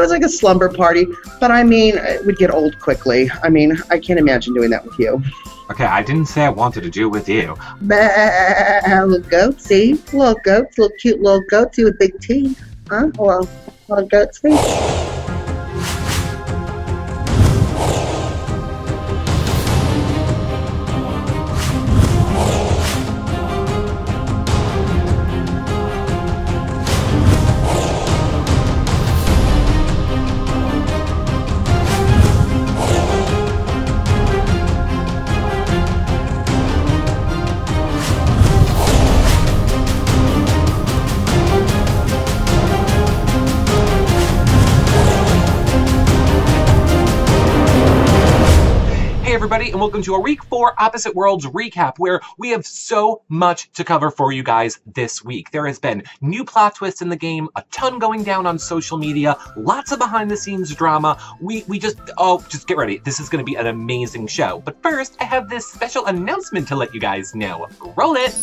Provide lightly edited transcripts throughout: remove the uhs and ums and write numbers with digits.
was like a slumber party, but I mean, it would get old quickly. I mean, I can't imagine doing that with you. Okay, I didn't say I wanted to do it with you. Little goatsy. Little goats, little cute little goatsy with big teeth. Huh? Little goatsy. Everybody, and welcome to our Week 4 Opposite Worlds recap, where we have so much to cover for you guys this week. There has been new plot twists in the game, a ton going down on social media, lots of behind-the-scenes drama. Just get ready. This is going to be an amazing show. But first, I have this special announcement to let you guys know. Roll it!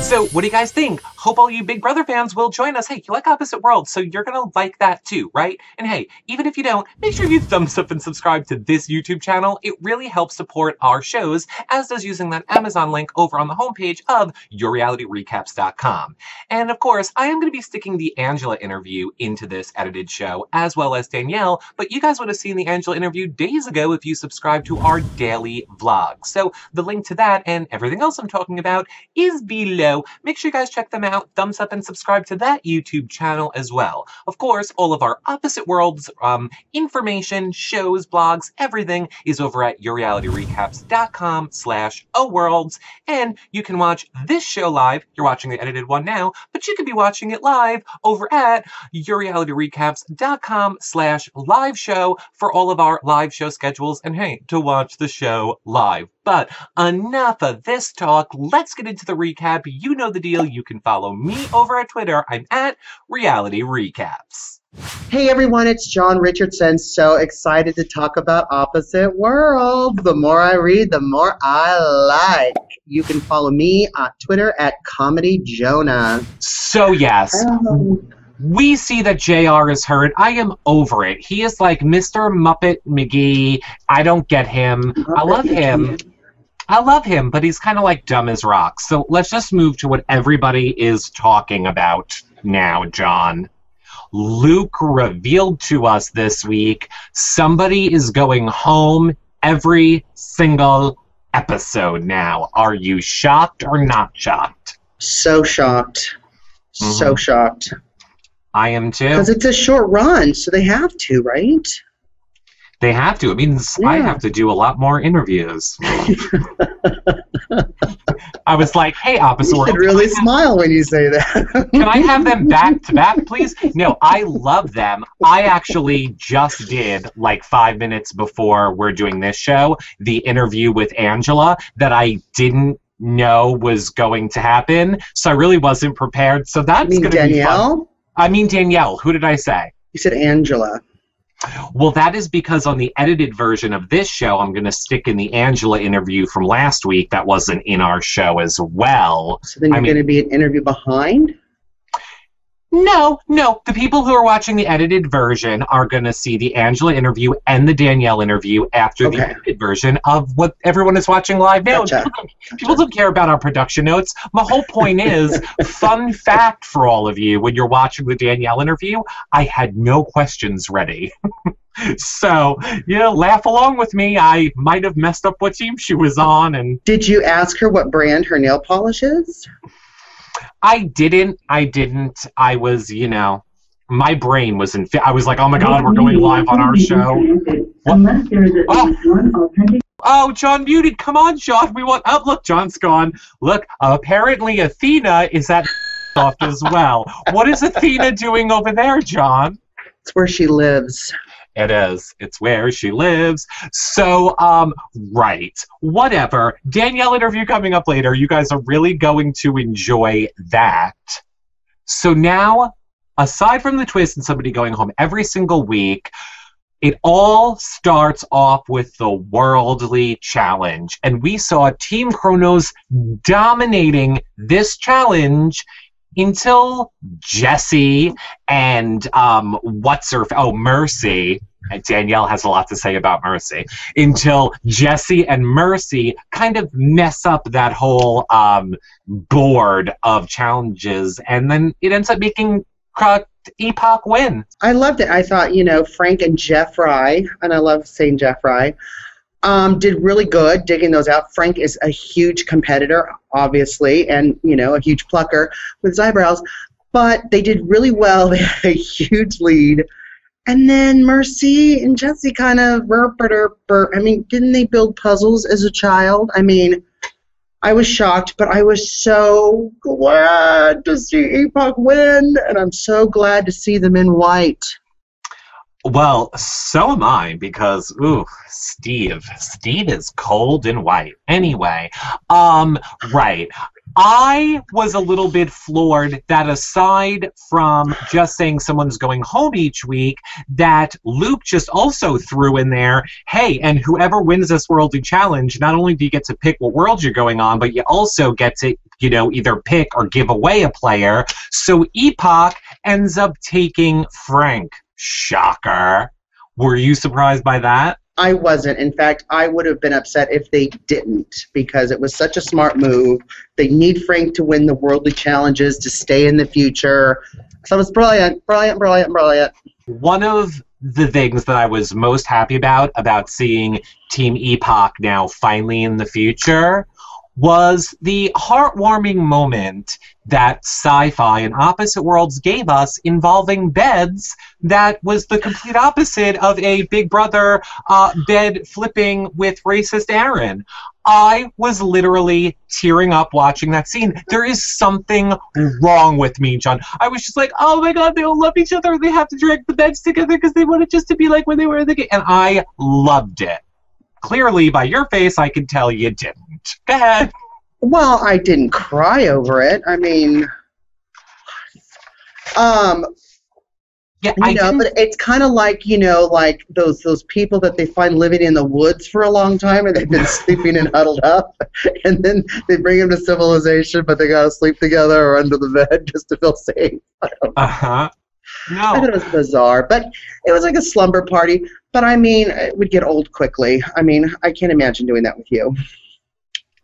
So, what do you guys think? Hope all you Big Brother fans will join us. Hey, you like Opposite Worlds, so you're gonna like that too, right? And hey, even if you don't, make sure you thumbs up and subscribe to this YouTube channel. It really helps support our shows, as does using that Amazon link over on the homepage of yourrealityrecaps.com. And of course, I am gonna be sticking the Angela interview into this edited show, as well as Danielle, but you guys would have seen the Angela interview days ago if you subscribe to our daily vlog. So, the link to that and everything else I'm talking about is below. Make sure you guys check them out, thumbs up and subscribe to that YouTube channel as well. Of course, all of our Opposite Worlds information, shows, blogs, everything is over at yourrealityrecaps.com/aworlds. And you can watch this show live. You're watching the edited one now, but you could be watching it live over at yourrealityrecaps.com/live show for all of our live show schedules. And hey, to watch the show live. But enough of this talk. Let's get into the recap. You know the deal. You can follow me over at Twitter. I'm at Reality Recaps. Hey everyone, it's John Richardson. So excited to talk about Opposite Worlds. The more I read, the more I like. You can follow me on Twitter at Comedy Jonah. So yes. We see that JR is hurt. I am over it. He is like Mr. Muppet McGee. I don't get him. I love him. I love him, but he's kind of like dumb as rocks. So let's just move to what everybody is talking about now, John. Luke revealed to us this week somebody is going home every single episode now. Are you shocked or not shocked? So shocked. So shocked. I am too. Because it's a short run, so they have to, right? They have to. It means I have to do a lot more interviews. I was like, hey, Opposite World. You should really smile when you say that. Can I have them back to back, please? No, I love them. I actually just did, like 5 minutes before we're doing this show, the interview with Angela that I didn't know was going to happen. So I really wasn't prepared. So that's going to be fun. Danielle? I mean Danielle. Who did I say? You said Angela. Well, that is because on the edited version of this show, I'm going to stick in the Angela interview from last week that wasn't in our show as well. So then you're going to be an interview behind? No. The people who are watching the edited version are going to see the Angela interview and the Danielle interview after the edited version of what everyone is watching live now. Gotcha. People don't care about our production notes. My whole point is, fun fact for all of you, when you're watching the Danielle interview, I had no questions ready. So, laugh along with me. I might have messed up what team she was on. And did you ask her what brand her nail polish is? I didn't. I was, my brain was I was like, oh my God, we're going live on our show. Oh, John muted. Come on, John. We want. Oh, look, John's gone. Look, apparently Athena is at off as well. What is Athena doing over there, John? It's where she lives. It is. It's where she lives. So, right. Whatever. Danielle interview coming up later. You guys are really going to enjoy that. So now, aside from the twist and somebody going home every single week, it all starts off with the Worldly Challenge. And we saw Team Kronos dominating this challenge until Jessie and Mercy. And Danielle has a lot to say about Mercy. Until Jessie and Mercy kind of mess up that whole board of challenges, and then it ends up making Epoch win. I loved it. I thought, Frank and Jeffry, and I love saying Jeffry, did really good digging those out. Frank is a huge competitor, obviously, and, a huge plucker with his eyebrows. But they did really well. They had a huge lead. And then Mercy and Jessie kind of, didn't they build puzzles as a child? I was shocked, but I was so glad to see Epoch win, and I'm so glad to see them in white. Well, so am I, because, Steve is cold and white. Anyway, right. I was a little bit floored that aside from just saying someone's going home each week, that Luke just also threw in there, hey, and whoever wins this Worldly Challenge, not only do you get to pick what world you're going on, but you also get to, either pick or give away a player. So Epoch ends up taking Frank. Shocker. Were you surprised by that? I wasn't. In fact, I would have been upset if they didn't, because it was such a smart move. They need Frank to win the Worldly Challenges to stay in the future. So it was brilliant, brilliant, brilliant, brilliant. One of the things that I was most happy about seeing Team Epoch now finally in the future was the heartwarming moment that SyFy and Opposite Worlds gave us involving beds that was the complete opposite of a Big Brother bed flipping with racist Aaron. I was literally tearing up watching that scene. There is something wrong with me, John. I was just like, oh my god, they all love each other. They have to drag the beds together because they want it just to be like when they were in the game. And I loved it. Clearly, by your face, I can tell you didn't. Go ahead. Well, I didn't cry over it. Yeah, but it's kind of like, like those people that they find living in the woods for a long time and they've been sleeping and huddled up, and then they bring them to civilization, but they gotta sleep together or under the bed just to feel safe. Uh-huh. No. I thought it was bizarre, but it was like a slumber party. But it would get old quickly. I can't imagine doing that with you.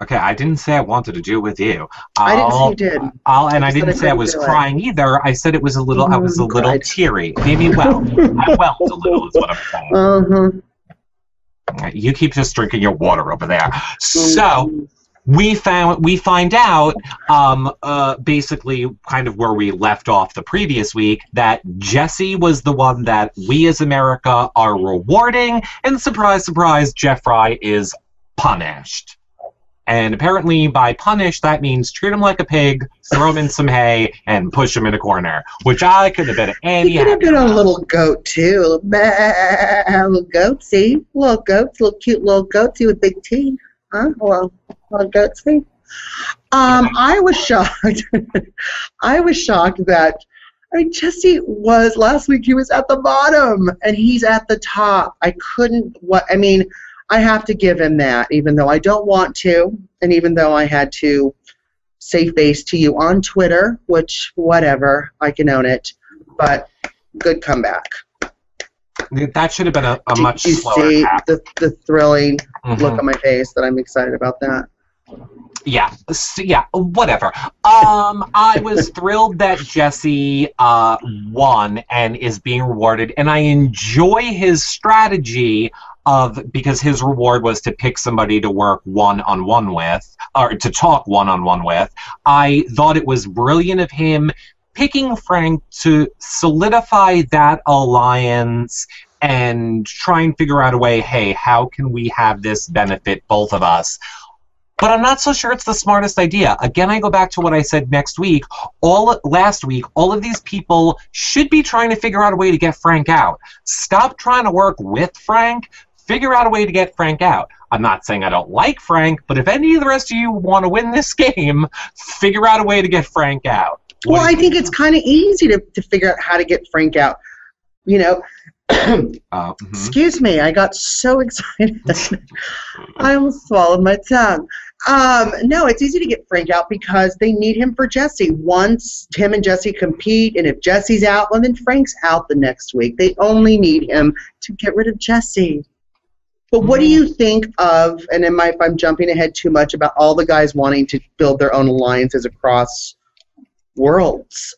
Okay, I didn't say I wanted to do it with you. I didn't say you did. I didn't say I was crying either. I said it was a little. I was a little teary. Maybe I welled a little. Is what I'm saying. You keep just drinking your water over there. So we find out basically kind of where we left off the previous week, that Jessie was the one that we as America are rewarding, and surprise, surprise, Jeffry is punished. And apparently by punish, that means treat him like a pig, throw him in some hay, and push him in a corner, which I could have been any He could have been a little goat, too. Little goatsy. Little goats, little cute little goatsy with big teeth. Huh? Little goatsy. I was shocked. I was shocked that, Jessie was, last week he was at the bottom, and he's at the top. I have to give him that, even though I don't want to, and even though I had to save face to you on Twitter, which, whatever, I can own it, but good comeback. That should have been a much slower see tap. the thrilling look on my face that I'm excited about that? Yeah, whatever. I was thrilled that Jessie won and is being rewarded, and I enjoy his strategy because his reward was to pick somebody to work one-on-one with, or to talk one-on-one with. I thought it was brilliant of him picking Frank to solidify that alliance and try and figure out a way, hey, how can we have this benefit both of us? But I'm not so sure it's the smartest idea. Again, I go back to what I said last week, all of these people should be trying to figure out a way to get Frank out. Stop trying to work with Frank. Figure out a way to get Frank out. I'm not saying I don't like Frank, but if any of the rest of you want to win this game, figure out a way to get Frank out. Well, I think it's kind of easy to figure out how to get Frank out. You know, excuse me, I got so excited. I almost swallowed my tongue. No, it's easy to get Frank out because they need him for Jesse. Once him and Jesse compete, and if Jesse's out, well, then Frank's out the next week. They only need him to get rid of Jesse. But what do you think of, and if I'm jumping ahead too much, about all the guys wanting to build their own alliances across worlds?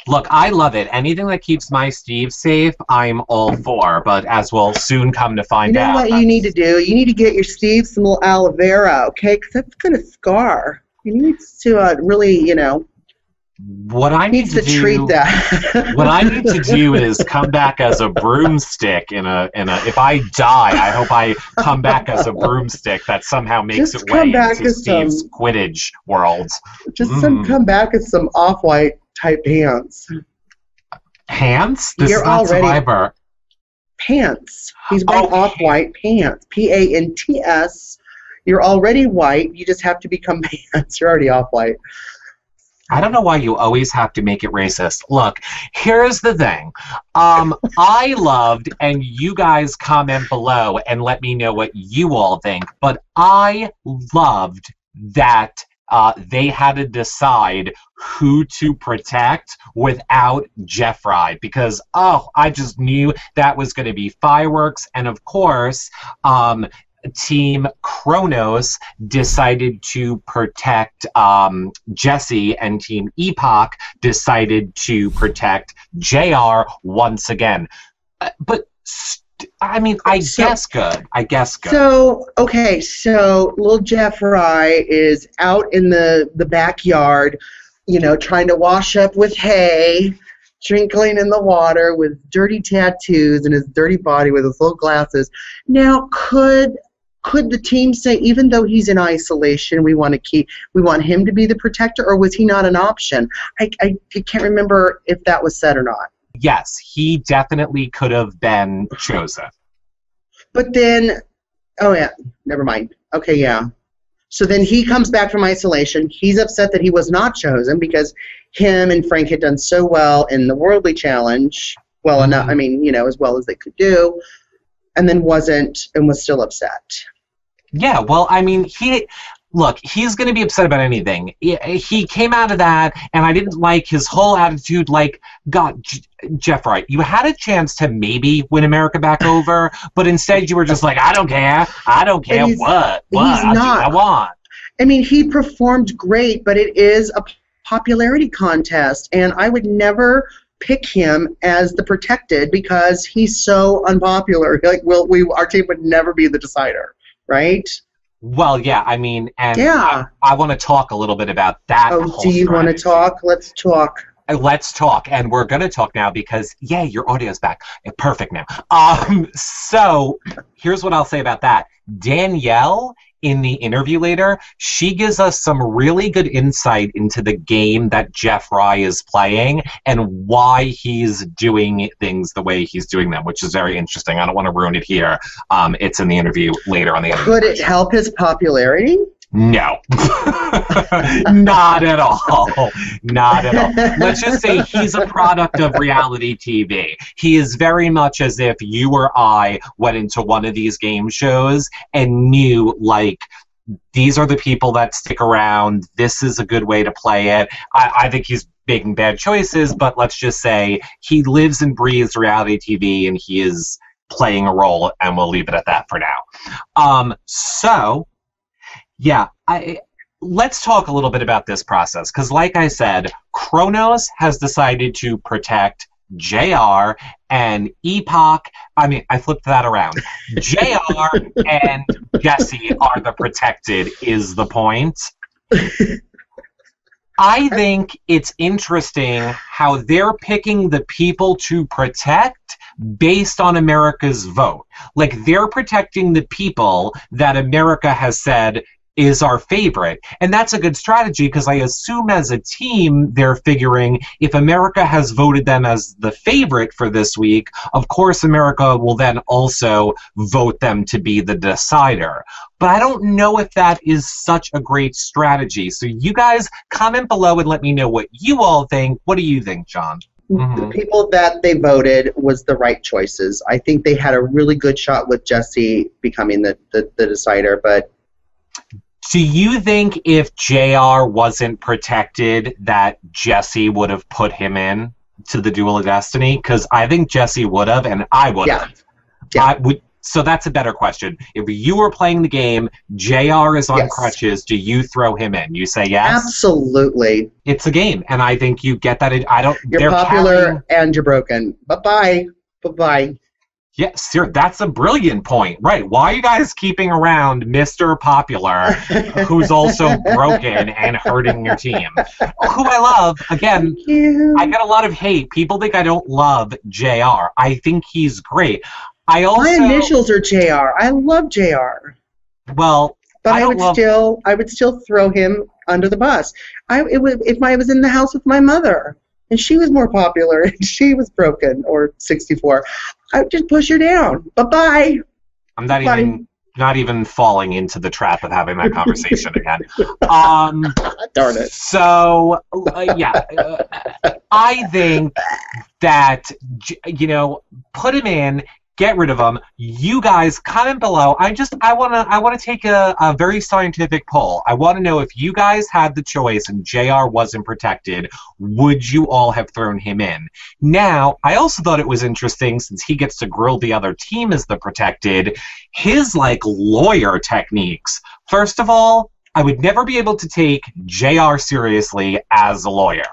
Look, I love it. Anything that keeps my Steve safe, I'm all for. But as we'll soon come to find out. You know what you need to do? You need to get your Steve some little aloe vera, okay? Because that's going to scar. He needs to really, you know. What I need to do, treat that. What I need to do is come back as a broomstick in a. If I die, I hope I come back as a broomstick that somehow makes its way into Steve's Quidditch world. Just come back as some off-white type pants. Pants? This is not Survivor. Pants. He's wearing off-white pants. P-A-N-T-S. You're already white. You just have to become pants. You're already off-white. I don't know why you always have to make it racist. Look, here's the thing. I loved, and you guys comment below and let me know what you all think, but I loved that they had to decide who to protect without Jeffry, because, I just knew that was going to be fireworks, and of course, Team Kronos decided to protect Jesse, and Team Epoch decided to protect JR once again. But I mean, I guess good. So, okay, so little Jeffry is out in the backyard, you know, trying to wash up with hay, trinkling in the water with dirty tattoos and his dirty body with his little glasses. Now, could the team say, even though he's in isolation, we want him to be the protector, or was he not an option? I can't remember if that was said or not. Yes, he definitely could have been chosen. But then, oh yeah, never mind. Okay, yeah. So then he comes back from isolation. He's upset that he was not chosen because him and Frank had done so well in the Worldly Challenge. Well enough, I mean, you know, as well as they could do. And then wasn't, and was still upset. Yeah, well, I mean, he's going to be upset about anything. He came out of that, and I didn't like his whole attitude. Like, God, Jeffry, you had a chance to maybe win America back over, but instead you were just like, I don't care what I do what I want. I mean, he performed great, but it is a popularity contest, and I would never pick him as the protected because he's so unpopular. Like, our team would never be the decider, right? Well, yeah, I mean, and yeah. I want to talk a little bit about that. Oh, do you want to talk? Let's talk. Let's talk, and we're going to talk now because, yay, your audio's back. Perfect now. So here's what I'll say about that. Danielle, in the interview later, she gives us some really good insight into the game that Jeffry is playing and why he's doing things the way he's doing them, which is very interesting. I don't want to ruin it here. It's in the interview later on the interview. Could it help his popularity? No. Not at all. Not at all. Let's just say he's a product of reality TV. He is very much as if you or I went into one of these game shows and knew, like, these are the people that stick around. This is a good way to play it. I think he's making bad choices, but let's just say he lives and breathes reality TV, and he is playing a role, and we'll leave it at that for now. Yeah, let's talk a little bit about this process, because like I said, Kronos has decided to protect JR, and Epoch, I flipped that around. JR and Jesse are the protected, is the point. I think it's interesting how they're picking the people to protect based on America's vote. Like, they're protecting the people that America has said is our favorite. And that's a good strategy because I assume as a team, they're figuring if America has voted them as the favorite for this week, of course America will then also vote them to be the decider. But I don't know if that is such a great strategy. So you guys comment below and let me know what you all think. What do you think, John? The people that they voted was the right choices. I think they had a really good shot with Jesse becoming the decider, but do you think if JR wasn't protected that Jesse would have put him in to the Duel of Destiny? Because I think Jesse would have, and I would have. Yeah. So that's a better question. If you were playing the game, JR is on crutches, do you throw him in? You say yes? Absolutely. It's a game, and I think you get that. You're popular and you're broken. Bye-bye. Bye-bye. Yes, that's a brilliant point. Right. Why are you guys keeping around Mr. Popular, who's also broken and hurting your team? Who I love. Again, I get a lot of hate. People think I don't love JR. I think he's great. My initials are JR. I love JR. Well, but I would still throw him under the bus. If I was in the house with my mother and she was more popular and she was broken or 64, I would just push her down. Bye-bye. I'm not even falling into the trap of having that conversation again. Darn it. So, I think that, put him in, get rid of him. You guys comment below. I want to take a very scientific poll. I want to know if you guys had the choice and JR wasn't protected, would you all have thrown him in? Now, I also thought it was interesting since he gets to grill the other team as the protected, his lawyer techniques. First of all, I would never be able to take JR seriously as a lawyer.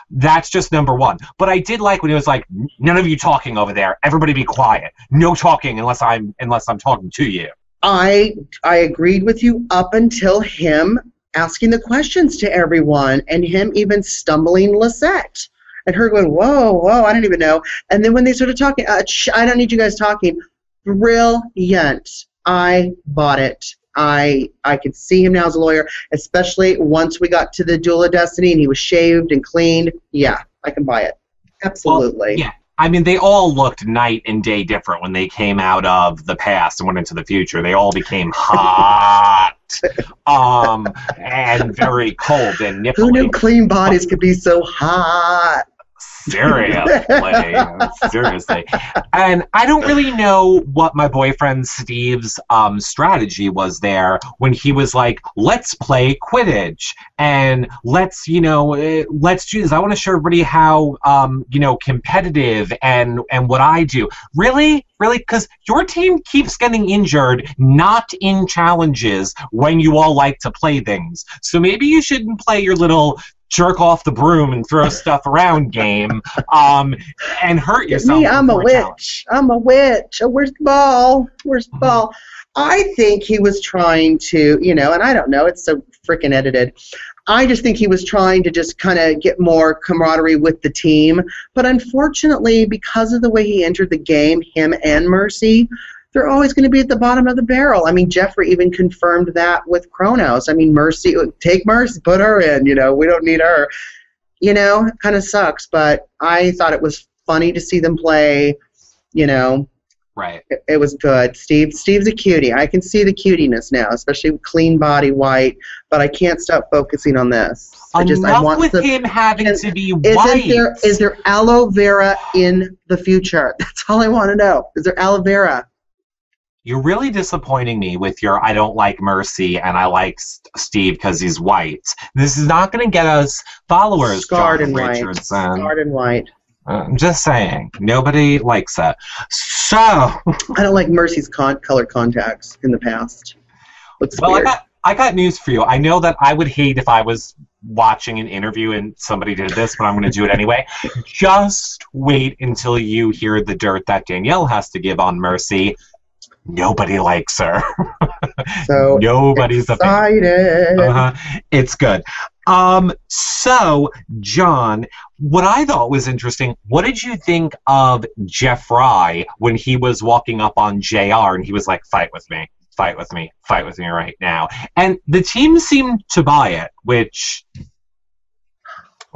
That's just number one. But I did like when he was like, none of you talking over there. Everybody be quiet. No talking unless I'm talking to you. I agreed with you up until him asking the questions to everyone and him even stumbling Lisette. And her going, whoa, I don't even know. And then when they started talking, I don't need you guys talking. Brilliant. I bought it. I could see him now as a lawyer, especially once we got to the Duel of Destiny and he was shaved and cleaned. Yeah, I can buy it. Absolutely. Well, yeah. I mean, they all looked night and day different when they came out of the past and went into the future. They all became hot and very cold and nipply. Who knew clean bodies could be so hot? Seriously. And I don't really know what my boyfriend Steve's strategy was there when he was like, let's play Quidditch and let's do this. I want to show everybody how, competitive and what I do. Really? Because your team keeps getting injured, not in challenges when you all like to play things. So maybe you shouldn't play your little jerk off the broom and throw stuff around game and hurt yourself. Me, I'm a witch. I'm a witch. Oh, where's the ball? Where's the ball? I think he was trying to, and I don't know, it's so freaking edited. I just think he was trying to just kind of get more camaraderie with the team. But unfortunately, because of the way he entered the game, him and Mercy, they're always going to be at the bottom of the barrel. I mean, Jeffrey even confirmed that with Kronos. I mean, Mercy, take Mercy, put her in, we don't need her. It kind of sucks, but I thought it was funny to see them play, Right. It was good. Steve's a cutie. I can see the cutiness now, especially with clean body, white, but I can't stop focusing on this. I want with him having to be white. Is there aloe vera in the future? That's all I want to know. Is there aloe vera? You're really disappointing me with your I don't like Mercy and I like Steve because he's white. This is not going to get us followers, Scarred John and Richardson. Scarred and white. I'm just saying. Nobody likes that. So. I don't like Mercy's colored contacts in the past. Looks weird. I got news for you. I know that I would hate if I was watching an interview and somebody did this, but I'm going to do it anyway. Just wait until you hear the dirt that Danielle has to give on Mercy. Nobody likes her. So nobody's excited. It's good. So, John, what I thought was interesting, what did you think of Jeffry when he was walking up on JR and he was like, fight with me? Fight with me. Fight with me right now. And the team seemed to buy it, which...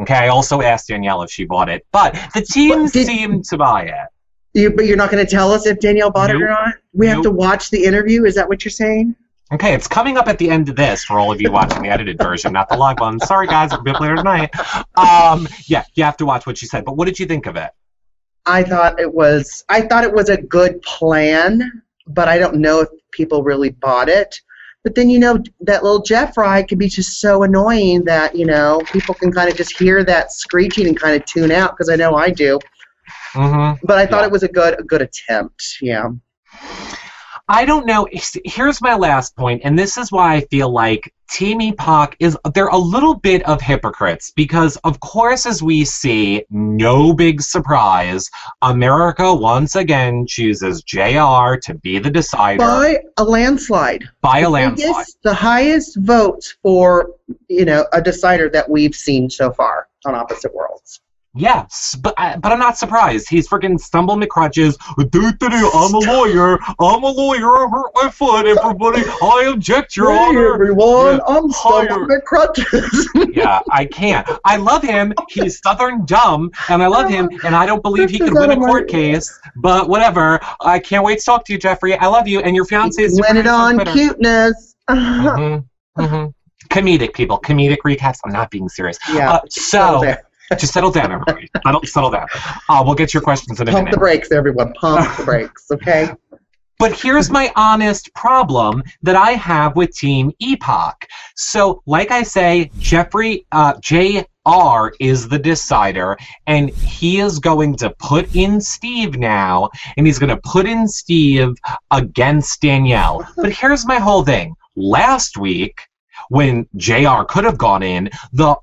Okay, I also asked Danielle if she bought it, but the team seemed to buy it. But you're not going to tell us if Danielle bought it or not? We have to watch the interview? Is that what you're saying? Okay, it's coming up at the end of this for all of you watching the edited version, not the live one. Sorry, guys, it'll be up later tonight. Yeah, you have to watch what she said. But what did you think of it? I thought it was a good plan, but I don't know if people really bought it. But then, that little Jeffry can be just so annoying that, people can kind of just hear that screeching and kind of tune out, because I know I do. Mm-hmm. But I thought it was a good attempt, yeah. I don't know. Here's my last point, and this is why I feel like Team Epoch they're a little bit of hypocrites, because of course, as we see, no big surprise, America once again chooses JR to be the decider. By a landslide. The highest votes for, a decider that we've seen so far on Opposite Worlds. Yes, but I'm not surprised. He's freaking stumbling crutches. I'm a lawyer. I hurt my foot, everybody. I object, Your Honor. Everyone, yeah. I'm stumbling crutches. Yeah, I can't. I love him. He's Southern dumb, and I love him, and I don't believe he could win a court case, but whatever. I can't wait to talk to you, Jeffrey. I love you, and your fiancé is win it on cuteness. Comedic, people. Comedic recaps. I'm not being serious. Yeah, just settle down, everybody. Settle down. We'll get your questions in a minute. Pump the brakes, everyone. Pump the brakes, okay? But here's my honest problem that I have with Team Epoch. So, like I say, Jeffrey, JR is the decider, and he is going to put in Steve now, and he's going to put in Steve against Danielle. But here's my whole thing. Last week, when JR could have gone in, the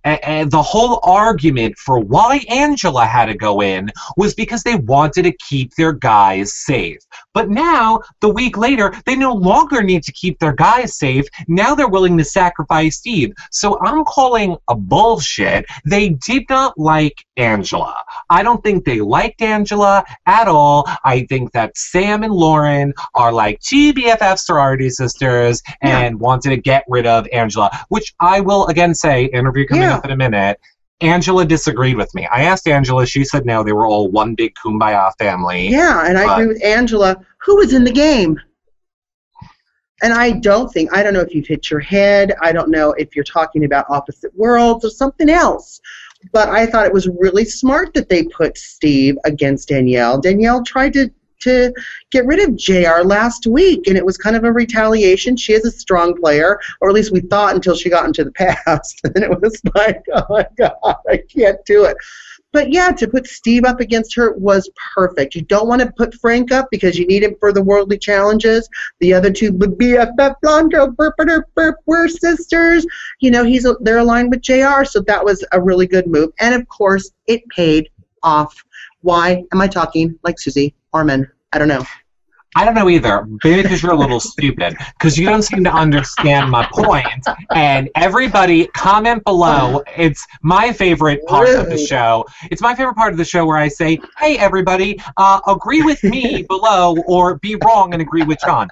whole argument for why Angela had to go in was because they wanted to keep their guys safe. But now, the week later, they no longer need to keep their guys safe. Now they're willing to sacrifice Steve. So I'm calling a bullshit. They did not like Angela. I don't think they liked Angela at all. I think that Sam and Lauren are like two BFF sorority sisters and wanted to get rid of Angela. Which I will again say, interview coming up in a minute, Angela disagreed with me. I asked Angela, she said no, they were all one big kumbaya family. Yeah, and I agree with Angela. Who was in the game? And I don't know if you've hit your head. I don't know if you're talking about Opposite Worlds or something else. But I thought it was really smart that they put Steve against Danielle. Danielle tried to get rid of JR last week, and it was kind of a retaliation. She is a strong player, or at least we thought until she got into the past. And it was like, oh my God, I can't do it. But yeah, to put Steve up against her was perfect. You don't want to put Frank up because you need him for the worldly challenges. The other two, BFF, Blondo, we're sisters. They're aligned with JR, so that was a really good move. And of course, it paid off. Why am I talking like Susie Orman? I don't know. I don't know either. Maybe because you're a little stupid. Because you don't seem to understand my point. And everybody, comment below. It's my favorite part of the show. It's my favorite part of the show where I say, hey, everybody, agree with me below or be wrong and agree with John.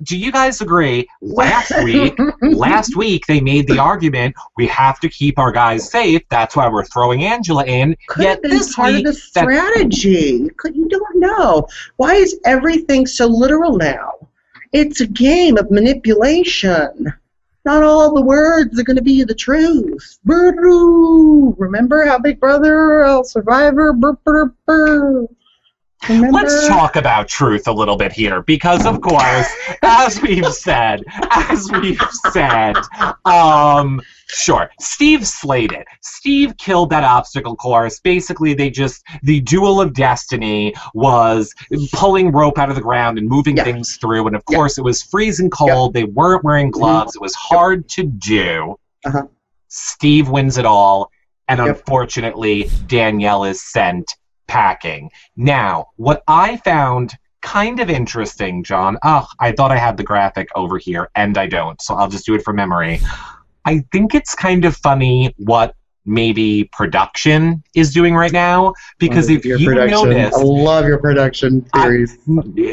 Do you guys agree? Last week, they made the argument, we have to keep our guys safe. That's why we're throwing Angela in. Could have been part of the strategy. You don't know. Why is everything so literal now? It's a game of manipulation. Not all the words are going to be the truth. Remember how Big Brother, Survivor, Remember? Let's talk about truth a little bit here, because of course, as we've said, sure, Steve slayed it. Steve killed that obstacle course. Basically, the Duel of Destiny was pulling rope out of the ground and moving things through, and of course, it was freezing cold. They weren't wearing gloves. It was hard to do. Steve wins it all, and unfortunately, Danielle is sent packing. Now, what I found kind of interesting, John, I thought I had the graphic over here, and I don't, so I'll just do it from memory. I think it's kind of funny what maybe production is doing right now. Because if you notice... I love your production theories.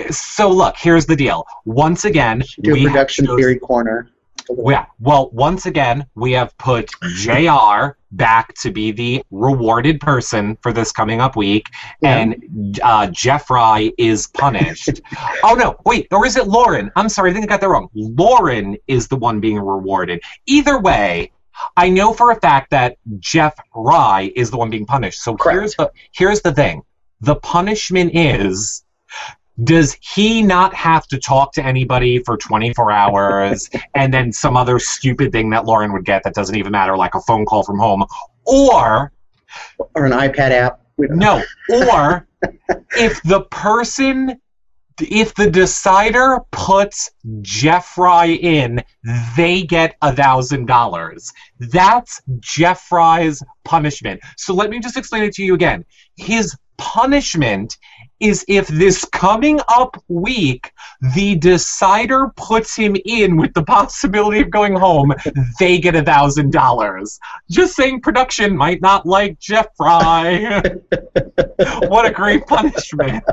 So look, here's the deal. Once again, do a production theory corner. Yeah, well, once again, we have put JR back to be the rewarded person for this coming up week, and Jeffry is punished. Oh, no, wait, or is it Lauren? I'm sorry, I think I got that wrong. Lauren is the one being rewarded. Either way, I know for a fact that Jeffry is the one being punished. So here's the thing. The punishment is... Does he not have to talk to anybody for 24 hours and then some other stupid thing that Lauren would get that doesn't even matter, like a phone call from home? Or an iPad app? No. Or if the decider puts Jeffry in, they get $1,000. That's Jeffry's punishment. So let me just explain it to you again. His punishment is if this coming up week, the decider puts him in with the possibility of going home, they get $1,000. Just saying production might not like Jeffry. What a great punishment.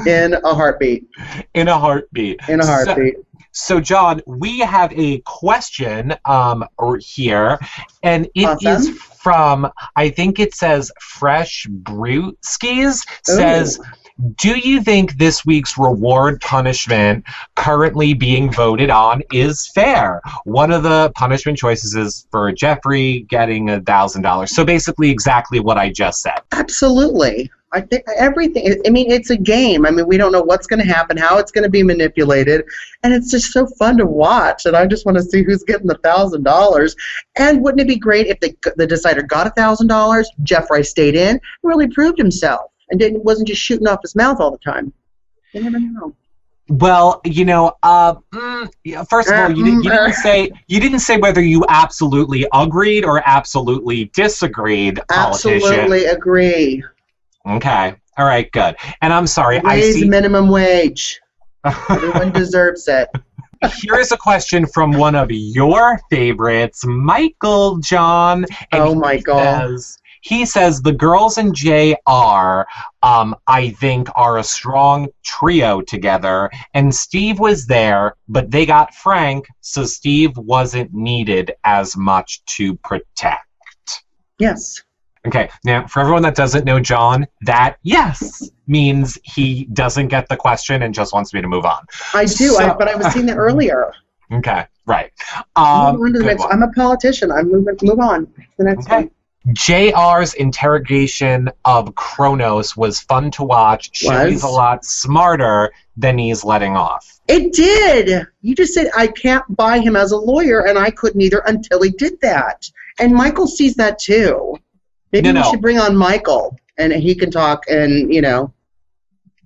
In a heartbeat. In a heartbeat. In a heartbeat. So John, we have a question here, and it is from, I think it says Fresh Brewskis, says, do you think this week's reward punishment currently being voted on is fair? One of the punishment choices is for Jeffrey getting $1,000. So basically exactly what I just said. Absolutely. I think everything, I mean, it's a game. I mean, we don't know what's going to happen, how it's going to be manipulated, and it's just so fun to watch, and I just want to see who's getting the $1,000. And wouldn't it be great if the decider got $1,000, Jeffrey stayed in, and really proved himself, and wasn't just shooting off his mouth all the time? You never know. Well, you know, first of all, you didn't say whether you absolutely agreed or absolutely disagreed. Absolutely agree. Okay. All right, good. And I'm sorry. Raise minimum wage. Everyone deserves it. Here is a question from one of your favorites, Michael John. And Michael. He says, the girls in JR, I think, are a strong trio together, and Steve was there, but they got Frank, so Steve wasn't needed as much to protect. Yes. Okay, now, for everyone that doesn't know John, that, yes, means he doesn't get the question and just wants me to move on. I do, but I was saying that earlier. Okay, right. I'm a politician. Move on to the next one. JR's interrogation of Kronos was fun to watch. He's a lot smarter than he's letting off. It did. You just said, I can't buy him as a lawyer, and I couldn't either until he did that. And Michael sees that too. Maybe we should bring on Michael, and he can talk, and, you know.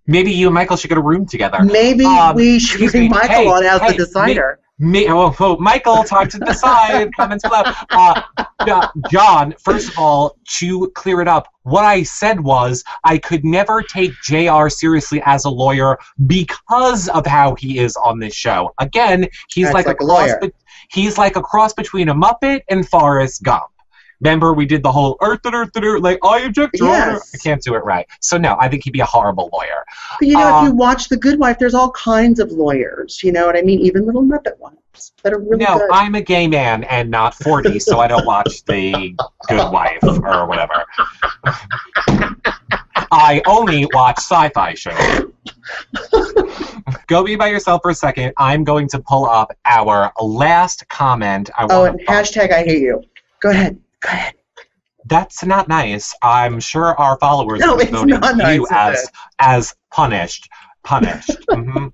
Maybe you and Michael should get a room together. Maybe we should bring Michael on as the decider. Michael, talk to the side. Comments below. John, first of all, to clear it up, what I said was I could never take JR seriously as a lawyer because of how he is on this show. Again, he's like a lawyer. He's like a cross between a Muppet and Forrest Gump. Remember, we did the whole like, I object, Your Honor. I can't do it right. So, no, I think he'd be a horrible lawyer. But, you know, if you watch The Good Wife, there's all kinds of lawyers. You know what I mean? Even little Muppet ones that are really good. No, I'm a gay man and not 40, so I don't watch The Good Wife or whatever. I only watch SyFy shows. Go be by yourself for a second. I'm going to pull up our last comment. And hashtag I hate you. Go ahead. Go ahead. That's not nice. I'm sure our followers are voting you as punished. Mm-hmm.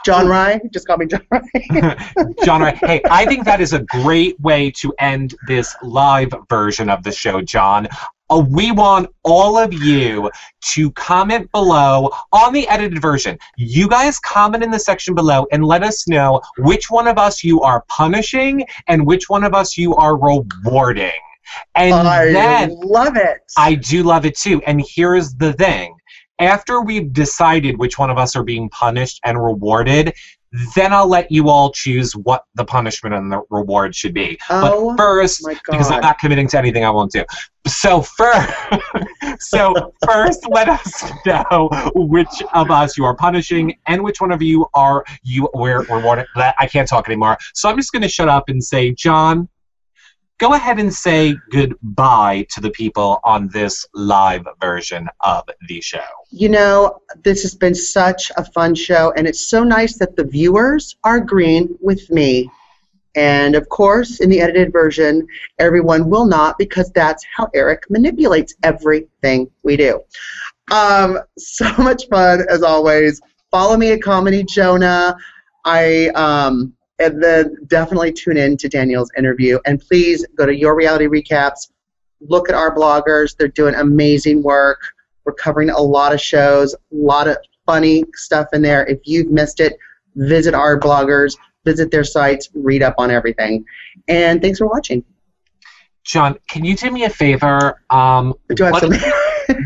John Rye? Just call me John Rye. John Rye. Hey, I think that is a great way to end this live version of the show, John. We want all of you to comment below on the edited version. You guys comment in the section below and let us know which one of us you are punishing and which one of us you are rewarding. And I love it. I do love it too. And here's the thing. After we've decided which one of us are being punished and rewarded, Then I'll let you all choose what the punishment and the reward should be. Oh, but first, my because I'm God. not committing to anything I won't do. So first, let us know which of us you are punishing and which one of you we're rewarding. I can't talk anymore. So I'm just going to shut up and say, John, go ahead and say goodbye to the people on this live version of the show. You know, this has been such a fun show, and it's so nice that the viewers are agreeing with me. And, of course, in the edited version, everyone will not, because that's how Eric manipulates everything we do. So much fun, as always. Follow me at Comedy Jonah. And then definitely tune in to Danielle's interview. And please go to Your Reality Recaps. Look at our bloggers. They're doing amazing work. We're covering a lot of shows, a lot of funny stuff in there. If you've missed it, visit our bloggers, visit their sites, read up on everything. And thanks for watching. John, can you do me a favor? Do I have something?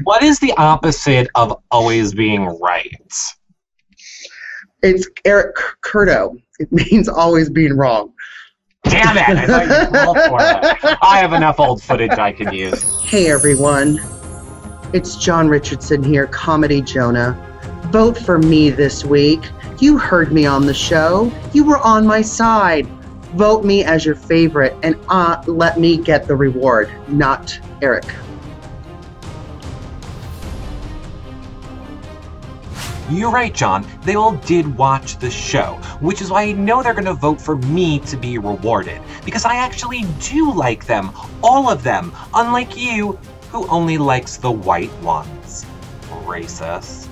What is the opposite of always being right? It's Eric Curto. It means always being wrong. Damn it! I thought you called for it. I have enough old footage I can use. Hey everyone, it's John Richardson here, Comedy Jonah. Vote for me this week. You heard me on the show. You were on my side. Vote me as your favorite and let me get the reward, not Eric. You're right, John. They all did watch the show, which is why I know they're going to vote for me to be rewarded. Because I actually do like them, all of them, unlike you, who only likes the white ones. Racist.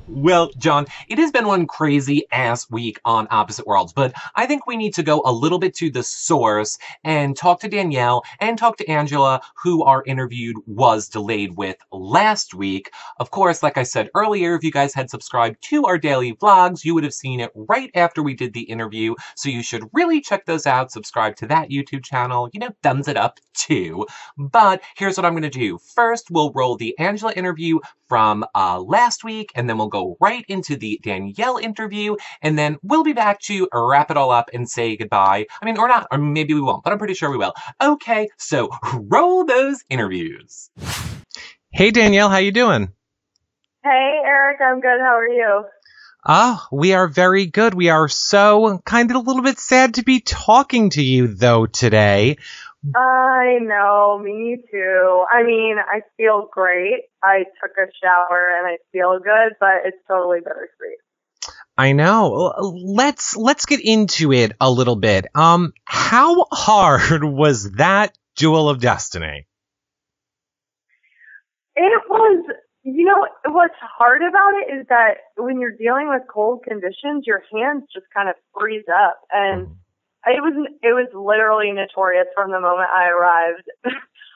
Well, John, it has been one crazy-ass week on Opposite Worlds, but I think we need to go a little bit to the source and talk to Danielle and talk to Angela, who our interview was delayed with last week. Of course, like I said earlier, if you guys had subscribed to our daily vlogs, you would have seen it right after we did the interview, so you should really check those out, subscribe to that YouTube channel, thumbs it up too. But here's what I'm going to do. First, we'll roll the Angela interview from last week, and then we'll go right into the Danielle interview, and then we'll be back to wrap it all up and say goodbye. I mean, or not, or maybe we won't, but I'm pretty sure we will. Okay, so roll those interviews. Hey, Danielle, how you doing? Hey, Eric, I'm good. How are you? We are very good. We are so kind of a little bit sad to be talking to you, though, today. I know, me too. I mean, I feel great. I took a shower and I feel good, but it's totally bittersweet. I know. Let's get into it a little bit. How hard was that Duel of Destiny? It was, what's hard about it is that when you're dealing with cold conditions, your hands just kind of freeze up. And it was literally notorious from the moment I arrived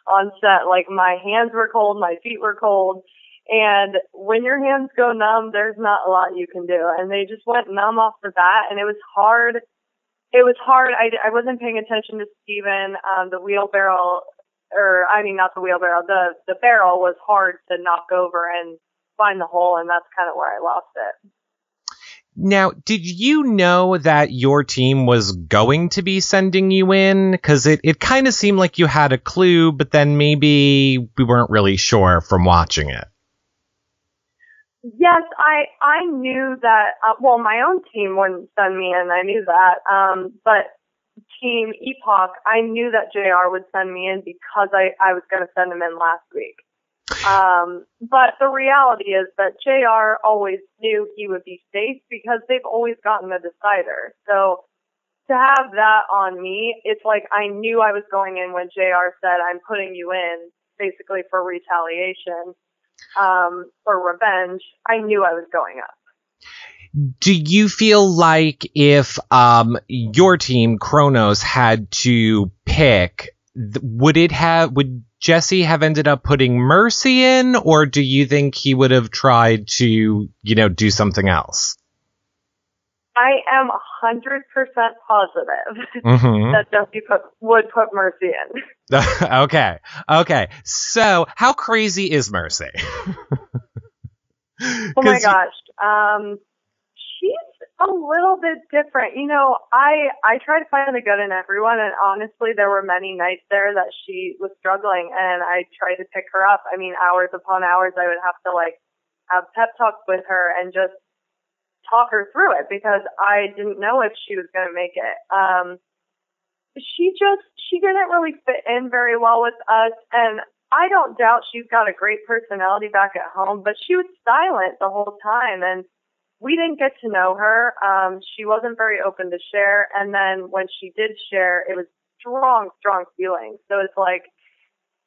on set. Like, my hands were cold, my feet were cold, and when your hands go numb, there's not a lot you can do. And they just went numb off the bat, and it was hard. I wasn't paying attention to Steven. The wheelbarrow, not the wheelbarrow, the barrel was hard to knock over and find the hole, and that's kind of where I lost it. Now, did you know that your team was going to be sending you in? Because it kind of seemed like you had a clue, but then maybe we weren't really sure from watching it. Yes, I knew that, my own team wouldn't send me in, I knew that, but Team Epoch, I knew that JR would send me in because I was going to send him in last week. But the reality is that JR always knew he would be safe because they've always gotten a decider. So to have that on me, it's like I knew I was going in when JR said, I'm putting you in basically for retaliation, for revenge. I knew I was going up. Do you feel like if your team, Kronos, had to pick, would Jesse have ended up putting Mercy in, or do you think he would have tried to, do something else? I am 100% positive that Jesse would put Mercy in. Okay. So, how crazy is Mercy? Oh my gosh. She's a little bit different. You know, I try to find the good in everyone, and honestly, there were many nights there that she was struggling, and I tried to pick her up. I mean, hours upon hours, I would have to, like, have pep talks with her and just talk her through it because I didn't know if she was going to make it. She didn't really fit in very well with us, and I don't doubt she's got a great personality back at home, but she was silent the whole time, and we didn't get to know her. She wasn't very open to share, and then when she did share, it was strong feelings. So it's like,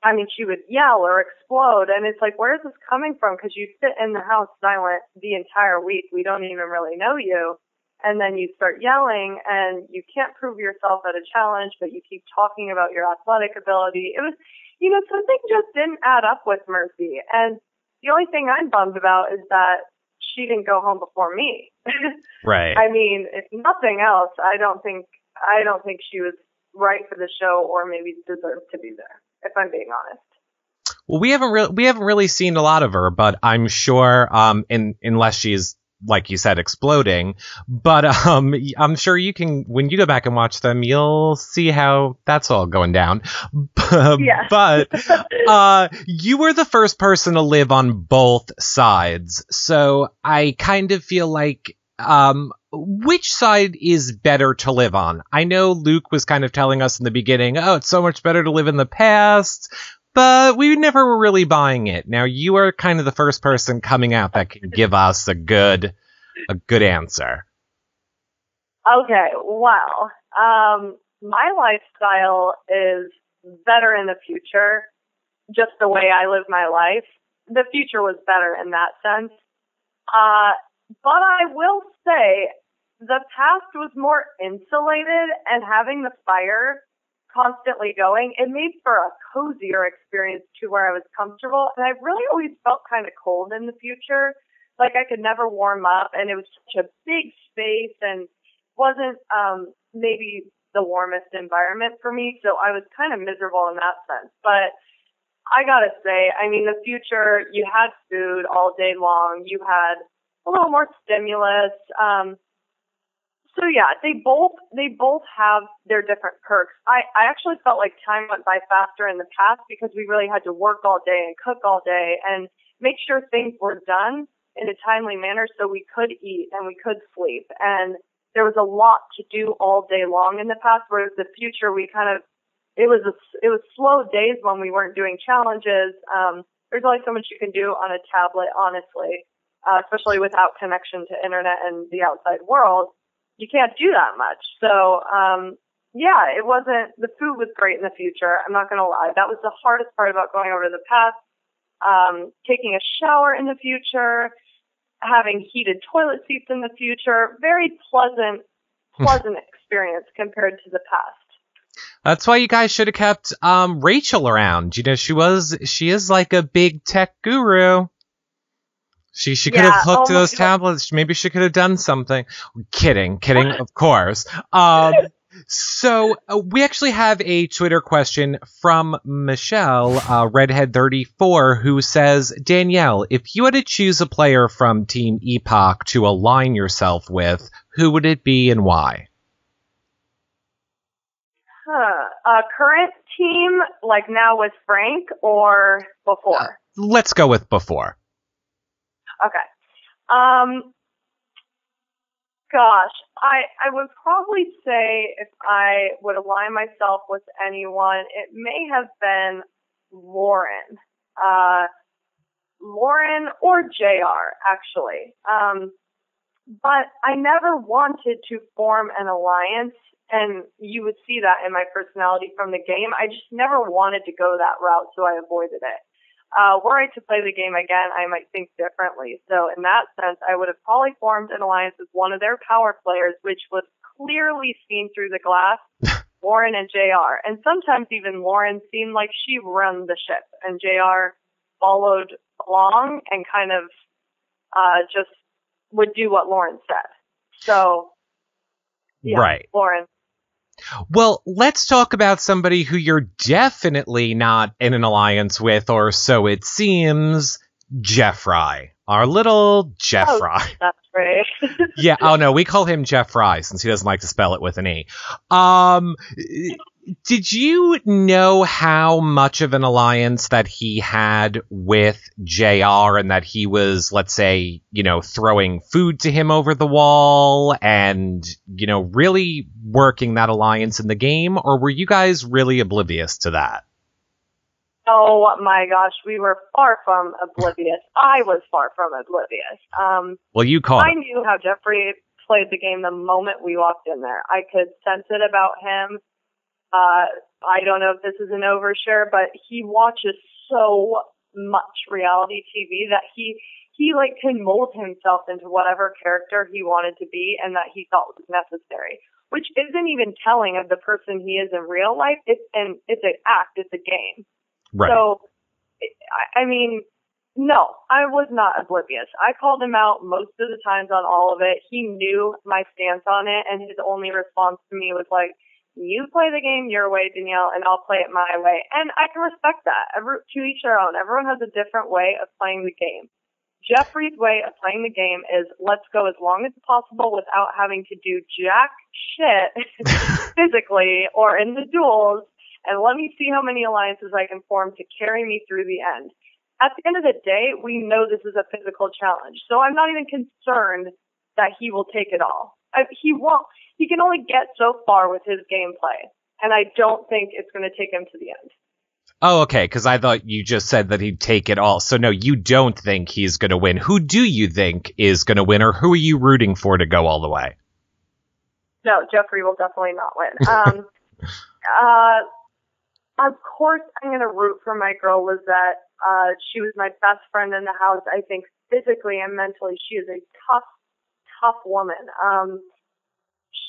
I mean, she would yell or explode, and it's like, where is this coming from? Because you sit in the house silent the entire week. We don't even really know you. And then you start yelling, and you can't prove yourself at a challenge, but you keep talking about your athletic ability. It was, you know, something just didn't add up with Mercy. And the only thing I'm bummed about is that she didn't go home before me. Right. I mean, if nothing else, I don't think she was right for the show or maybe deserved to be there, if I'm being honest. Well, we haven't really seen a lot of her, but I'm sure, unless she's, like you said, exploding. But I'm sure you can, when you go back and watch them, you'll see how that's all going down. Yeah. But you were the first person to live on both sides, so I kind of feel like which side is better to live on? I know Luke was kind of telling us in the beginning, oh, it's so much better to live in the past. But we never were really buying it. Now you are kind of the first person coming out that can give us a good answer. Okay, well, my lifestyle is better in the future, just the way I live my life. The future was better in that sense. But I will say the past was more insulated, and having the fire constantly going, it made for a cozier experience to where I was comfortable. And I really always felt kind of cold in the future. Like I could never warm up, and it was such a big space and wasn't maybe the warmest environment for me. So I was kind of miserable in that sense. But I gotta say, I mean, the future, you had food all day long. You had a little more stimulus. So yeah, they both have their different perks. I actually felt like time went by faster in the past because we really had to work all day and cook all day and make sure things were done in a timely manner so we could eat and we could sleep. And there was a lot to do all day long in the past, whereas the future it was slow days when we weren't doing challenges. There's only so much you can do on a tablet, honestly, especially without connection to internet and the outside world. You can't do that much. So, yeah, the food was great in the future. I'm not going to lie. That was the hardest part about going over to the past. Taking a shower in the future, having heated toilet seats in the future. Very pleasant experience compared to the past. That's why you guys should have kept Rachel around. You know, she is like a big tech guru. She could have hooked to those tablets. Maybe she could have done something. Kidding, of course. So we actually have a Twitter question from Michelle, Redhead34, who says, Danielle, if you had to choose a player from Team Epoch to align yourself with, who would it be and why? Current team, like now with Frank, or before? Let's go with before. Okay. Gosh, I would probably say if I would align myself with anyone, it may have been Lauren. Lauren or JR, actually. But I never wanted to form an alliance, and you would see that in my personality from the game. I just never wanted to go that route, so I avoided it. Were I to play the game again, I might think differently. So in that sense, I would have probably formed an alliance with one of their power players, which was clearly seen through the glass, Lauren and JR. And sometimes even Lauren seemed like she ran the ship, and JR followed along and kind of just would do what Lauren said. So, yeah, right. Lauren. Well, let's talk about somebody who you're definitely not in an alliance with, or so it seems, Jeffry. Our little Oh, Jeffry. that's right. Yeah. Oh no, we call him Jeffry since he doesn't like to spell it with an E. Um, did you know how much of an alliance that he had with JR and that he was, let's say, throwing food to him over the wall and, really working that alliance in the game? Or were you guys really oblivious to that? Oh my gosh, we were far from oblivious. I was far from oblivious. Well, you caught I him. knew how Jeffrey played the game the moment we walked in there. I could sense it about him. I don't know if this is an overshare, but he watches so much reality TV that he like can mold himself into whatever character he wanted to be and that he thought was necessary, which isn't even telling of the person he is in real life. It's an act. It's a game. Right. So, I mean, no, I was not oblivious. I called him out most of the times on all of it. He knew my stance on it, and his only response to me was like, you play the game your way, Danielle, and I'll play it my way. And I can respect that. To each their own. Everyone has a different way of playing the game. Jeffrey's way of playing the game is let's go as long as possible without having to do jack shit physically or in the duels, and let me see how many alliances I can form to carry me through the end. At the end of the day, we know this is a physical challenge, so I'm not even concerned that he will take it all. He won't. He can only get so far with his gameplay, and I don't think it's going to take him to the end. Oh, okay, because I thought you just said that he'd take it all. So no, you don't think he's going to win. Who do you think is going to win, or who are you rooting for to go all the way? No, Jeffrey will definitely not win. Of course, I'm going to root for my girl, Lizette. She was my best friend in the house. I think physically and mentally, she is a tough woman.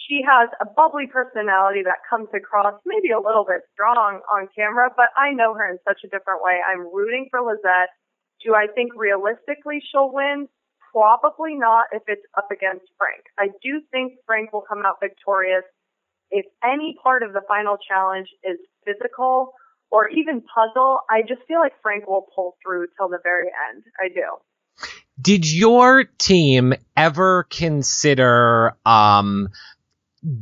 She has a bubbly personality that comes across maybe a little bit strong on camera, but I know her in such a different way. I'm rooting for Lizette. Do I think realistically she'll win? Probably not if it's up against Frank. I do think Frank will come out victorious. If any part of the final challenge is physical or even puzzle, I just feel like Frank will pull through till the very end. I do. Did your team ever consider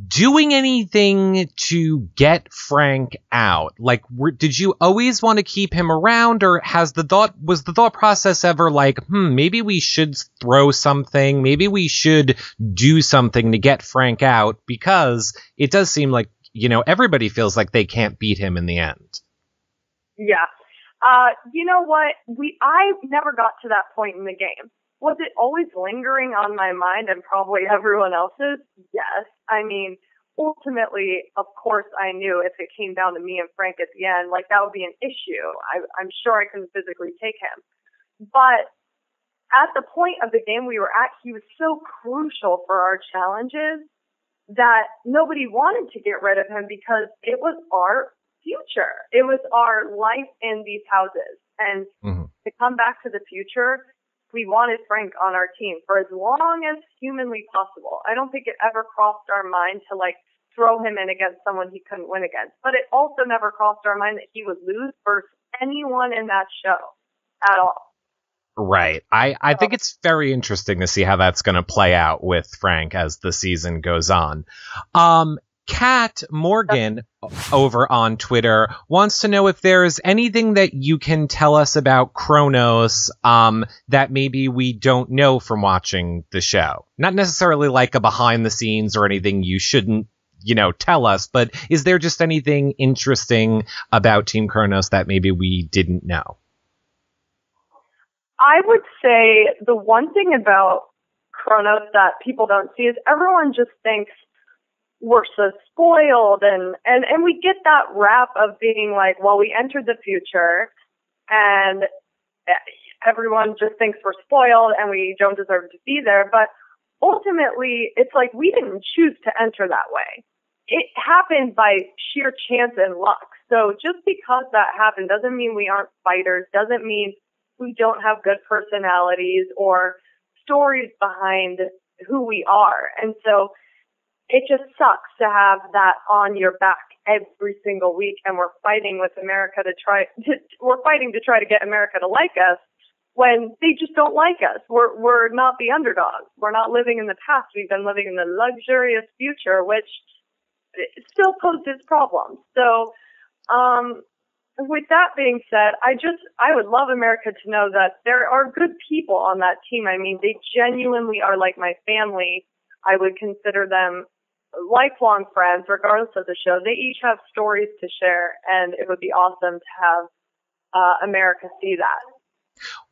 doing anything to get Frank out? Like, did you always want to keep him around, or was the thought process ever like, maybe we should throw something, maybe we should do something to get Frank out, because it does seem like, everybody feels like they can't beat him in the end. Yeah. You know what? I never got to that point in the game. Was it always lingering on my mind and probably everyone else's? Yes. I mean, ultimately, of course, I knew if it came down to me and Frank at the end, like that would be an issue. I'm sure I couldn't physically take him. But at the point of the game we were at, he was so crucial for our challenges that nobody wanted to get rid of him because it was our future. It was our life in these houses. And to come back to the future, we wanted Frank on our team for as long as humanly possible. I don't think it ever crossed our mind to throw him in against someone he couldn't win against. But it also never crossed our mind that he would lose versus anyone in that show at all. Right. I think it's very interesting to see how that's going to play out with Frank as the season goes on. Kat Morgan over on Twitter wants to know if there's anything that you can tell us about Kronos that maybe we don't know from watching the show. Not necessarily like a behind the scenes or anything you shouldn't, tell us, but is there just anything interesting about Team Kronos that maybe we didn't know? I would say the one thing about Kronos that people don't see is everyone just thinks we're so spoiled and we get that rap of being like, well, we entered the future and everyone just thinks we're spoiled and we don't deserve to be there. But ultimately, it's like we didn't choose to enter that way. It happened by sheer chance and luck. So just because that happened doesn't mean we aren't fighters, doesn't mean we don't have good personalities or stories behind who we are. And so it just sucks to have that on your back every single week, and we're fighting with America we're fighting to try to get America to like us. when they just don't like us. We're not the underdogs. We're not living in the past. We've been living in the luxurious future, which still poses problems. So, with that being said, I would love America to know that there are good people on that team. I mean, they genuinely are like my family. I would consider them lifelong friends, regardless of the show. They each have stories to share, and it would be awesome to have America see that.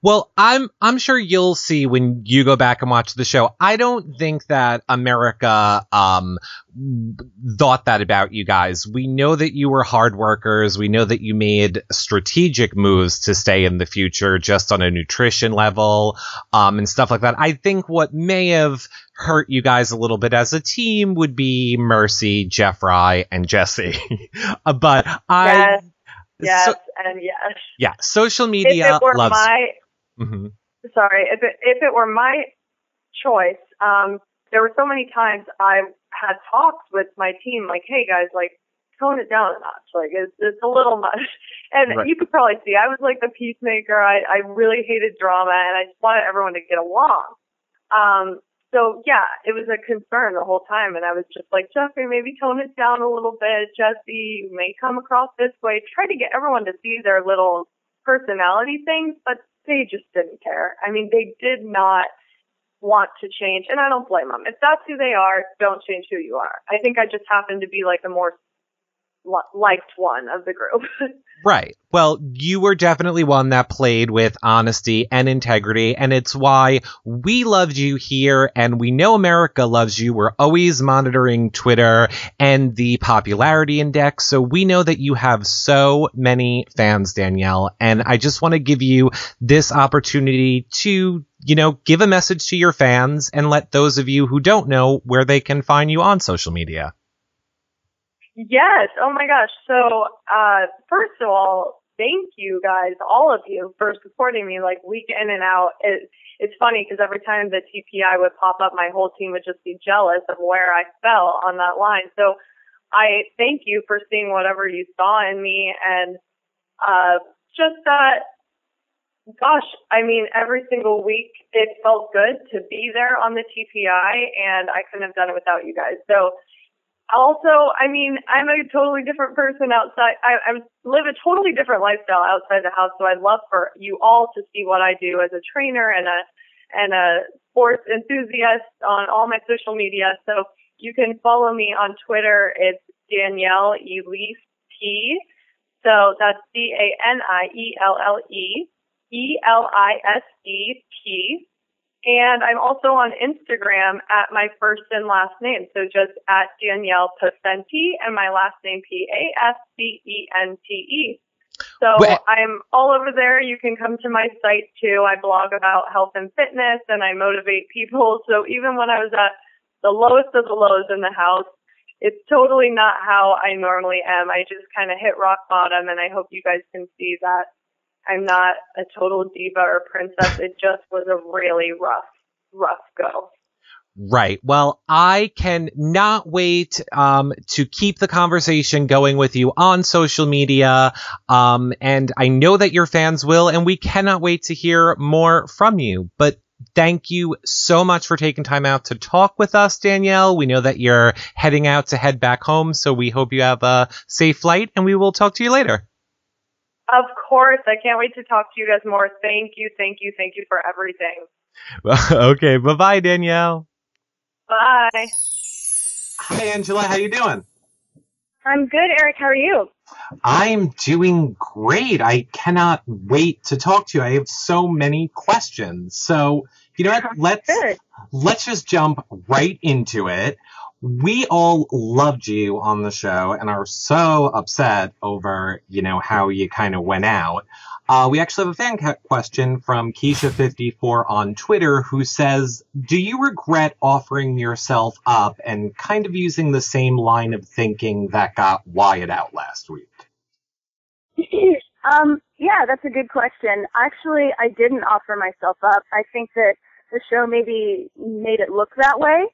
Well, I'm sure you'll see when you go back and watch the show. I don't think that America thought that about you guys. We know that you were hard workers. We know that you made strategic moves to stay in the future just on a nutrition level and stuff like that. I think what may have hurt you guys a little bit as a team would be Mercy, Jeffry, and Jesse. But Yes, and yes. Yeah, social media if it were loves... Sorry, if it were my choice, there were so many times I had talks with my team, like, hey guys, like, tone it down a notch. Like, it's a little much. And You could probably see I was like the peacemaker. I really hated drama, and I just wanted everyone to get along. So yeah, it was a concern the whole time, and I was just like, Jeffrey, maybe tone it down a little bit. Jesse, you may come across this way. Try to get everyone to see their little personality things, but they just didn't care. I mean, they did not want to change, and I don't blame them. If that's who they are, don't change who you are. I think I just happened to be like the more liked one of the group. Right. Well, you were definitely one that played with honesty and integrity, and it's why we loved you here, and we know America loves you. We're always monitoring Twitter and the popularity index, so we know that you have so many fans, Danielle, and I just want to give you this opportunity to, give a message to your fans and let those of you who don't know where they can find you on social media. Yes. Oh my gosh. So, first of all, thank you guys, all of you, for supporting me like week in and out. It's funny because every time the TPI would pop up, my whole team would just be jealous of where I fell on that line. So I thank you for seeing whatever you saw in me, and just that, gosh, I mean, every single week it felt good to be there on the TPI, and I couldn't have done it without you guys. So also, I mean, I'm a totally different person outside. I live a totally different lifestyle outside the house, so I'd love for you all to see what I do as a trainer and a sports enthusiast on all my social media. So you can follow me on Twitter. It's Danielle Elise P. So that's DanielleElise P. And I'm also on Instagram at my first and last name. So just at Danielle Pascente and my last name Pascente. So I'm all over there. You can come to my site too. I blog about health and fitness, and I motivate people. So even when I was at the lowest of the lows in the house, it's totally not how I normally am. I just kind of hit rock bottom, and I hope you guys can see that I'm not a total diva or princess. It just was a really rough go. Right. Well, I cannot wait to keep the conversation going with you on social media. And I know that your fans will, and we cannot wait to hear more from you. But thank you so much for taking time out to talk with us, Danielle. We know that you're heading out to head back home, so we hope you have a safe flight, and we will talk to you later. Of course. I can't wait to talk to you guys more. Thank you for everything. Okay. Bye-bye, Danielle. Bye. Hi, Angela. How you doing? I'm good, Eric. How are you? I'm doing great. I cannot wait to talk to you. I have so many questions. So, you know what? Let's just jump right into it. We all loved you on the show and are so upset over, how you kind of went out. We actually have a fan question from Keisha54 on Twitter who says, do you regret offering yourself up and kind of using the same line of thinking that got Wyatt out last week? Yeah, that's a good question. Actually, I didn't offer myself up. I think that the show maybe made it look that way.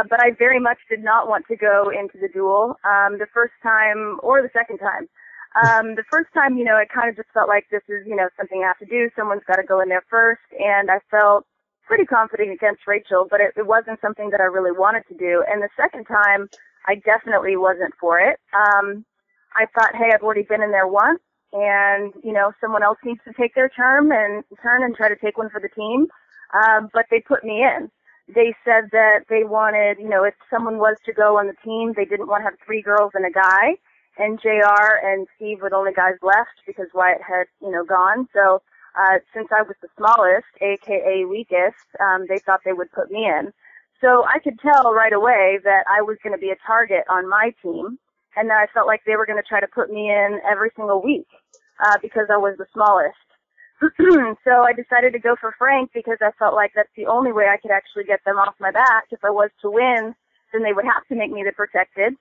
But I very much did not want to go into the duel, the first time or the second time. The first time, it kind of just felt like this is, something I have to do. Someone's got to go in there first. And I felt pretty confident against Rachel, but it wasn't something that I really wanted to do. And the second time, I definitely wasn't for it. I thought, hey, I've already been in there once, and, someone else needs to take their turn and try to take one for the team. But they put me in. They said that they wanted, if someone was to go on the team, they didn't want to have 3 girls and a guy. And JR and Steve were the only guys left because Wyatt had, gone. So, since I was the smallest, aka weakest, they thought they would put me in. So I could tell right away that I was going to be a target on my team, and that I felt like they were going to try to put me in every single week, because I was the smallest. So I decided to go for Frank because I felt like that's the only way I could actually get them off my back. If I was to win, then they would have to make me the protected,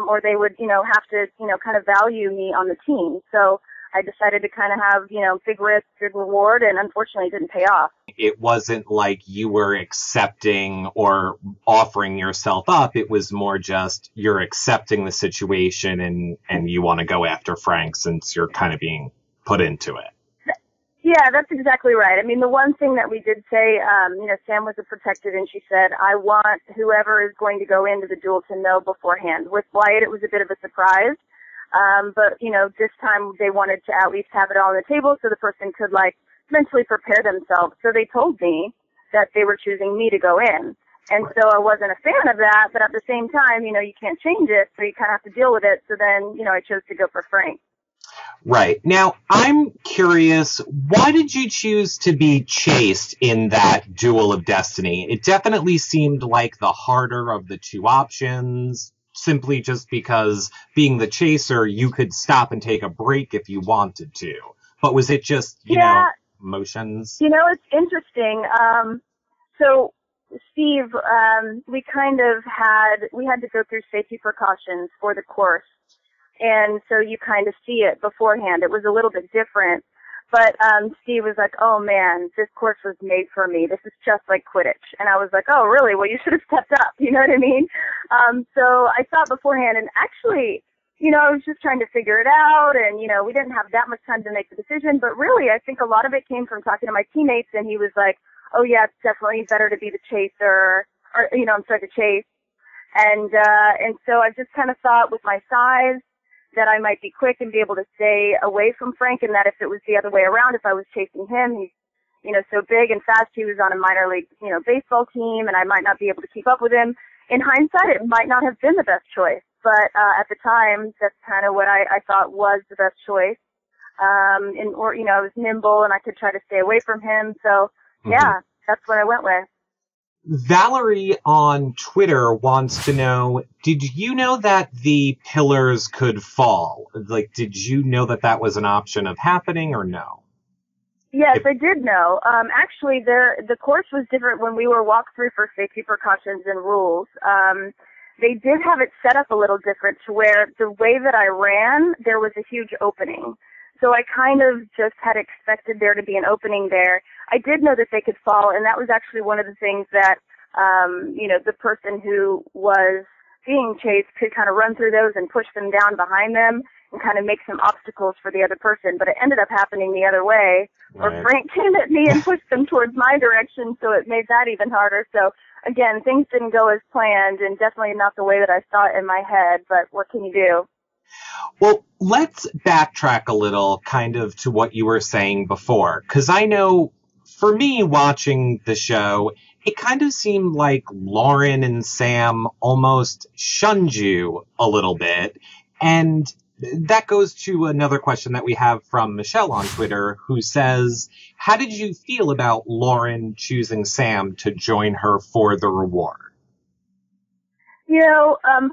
or they would, have to, kind of value me on the team. So I decided to kind of have, big risk, big reward, and unfortunately it didn't pay off. It wasn't like you were accepting or offering yourself up. It was more just you're accepting the situation and you want to go after Frank since you're kind of being put into it. Yeah, that's exactly right. I mean, the one thing that we did say, Sam was a protected, and she said, I want whoever is going to go into the duel to know beforehand. With Wyatt, it was a bit of a surprise. But, this time they wanted to at least have it all on the table so the person could, mentally prepare themselves. So they told me that they were choosing me to go in. And so I wasn't a fan of that, but at the same time, you can't change it, so you kind of have to deal with it. So then, I chose to go for Frank. Right. Now, I'm curious, why did you choose to be chased in that Duel of Destiny? It definitely seemed like the harder of the 2 options, simply just because being the chaser, you could stop and take a break if you wanted to. But was it just, you know, emotions? It's interesting. So Steve, we had to go through safety precautions for the course. And so you kind of see it beforehand. It was a little bit different. But Steve was like, oh, man, this course was made for me. This is just like Quidditch. And I was like, oh, really? Well, you should have stepped up. You know what I mean? So I thought beforehand. And actually, I was just trying to figure it out. And, we didn't have that much time to make the decision. But really, I think a lot of it came from talking to my teammates. And he was like, oh, yeah, it's definitely better to be the chaser. Or, to chase. And so I just kind of thought with my size, that I might be quick and be able to stay away from Frank, and that if it was the other way around, if I was chasing him, he's, so big and fast, he was on a minor league, baseball team, and I might not be able to keep up with him. In hindsight, it might not have been the best choice, but at the time, that's kind of what I thought was the best choice. I was nimble and I could try to stay away from him, so yeah, that's what I went with. Valerie on Twitter wants to know, did you know that the pillars could fall? Did you know that was an option of happening or no? Yes, I did know. Actually, the course was different when we were walked through for safety precautions and rules. They did have it set up a little different to where the way that I ran, there was a huge opening. So I kind of just had expected there to be an opening there. I did know that they could fall, and that was actually one of the things that, the person who was being chased could kind of run through those and push them down behind them and kind of make some obstacles for the other person. But it ended up happening the other way, where Frank came at me and pushed them towards my direction, so it made that even harder. So, again, things didn't go as planned, and definitely not the way that I saw it in my head, but what can you do? Well, let's backtrack a little kind of to what you were saying before, because I know for me watching the show, it kind of seemed like Lauren and Sam almost shunned you a little bit. And that goes to another question that we have from Michelle on Twitter, who says, how did you feel about Lauren choosing Sam to join her for the reward?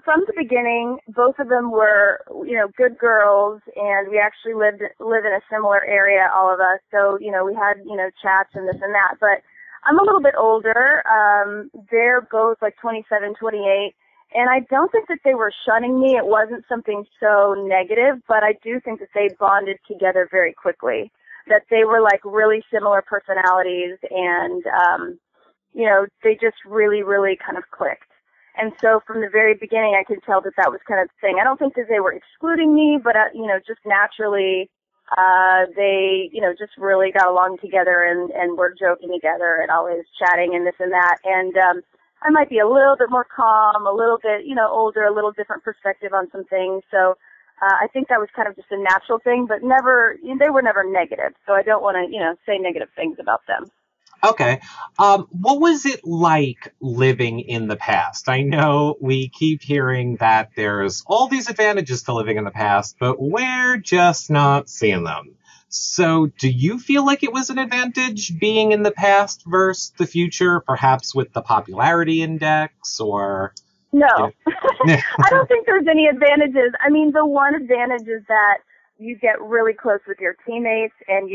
From the beginning, both of them were, good girls, and we actually live in a similar area, all of us. So, we had, chats and this and that. But I'm a little bit older. They're both 27, 28. And I don't think that they were shunning me. It wasn't something so negative, but I do think that they bonded together very quickly. That they were really similar personalities, and, they just really, really kind of clicked. And so from the very beginning, I could tell that that was kind of the thing. I don't think that they were excluding me, but, just naturally, they, just really got along together and were joking together and always chatting and this and that. And I might be a little bit more calm, a little bit, older, a little different perspective on some things. So I think that was kind of just a natural thing, but they were never negative. So I don't want to, say negative things about them. Okay. What was it like living in the past? I know we keep hearing that there's all these advantages to living in the past, but we're just not seeing them. So do you feel like it was an advantage being in the past versus the future, perhaps with the popularity index or... No. I don't think there's any advantages. I mean, the one advantage is that you get really close with your teammates and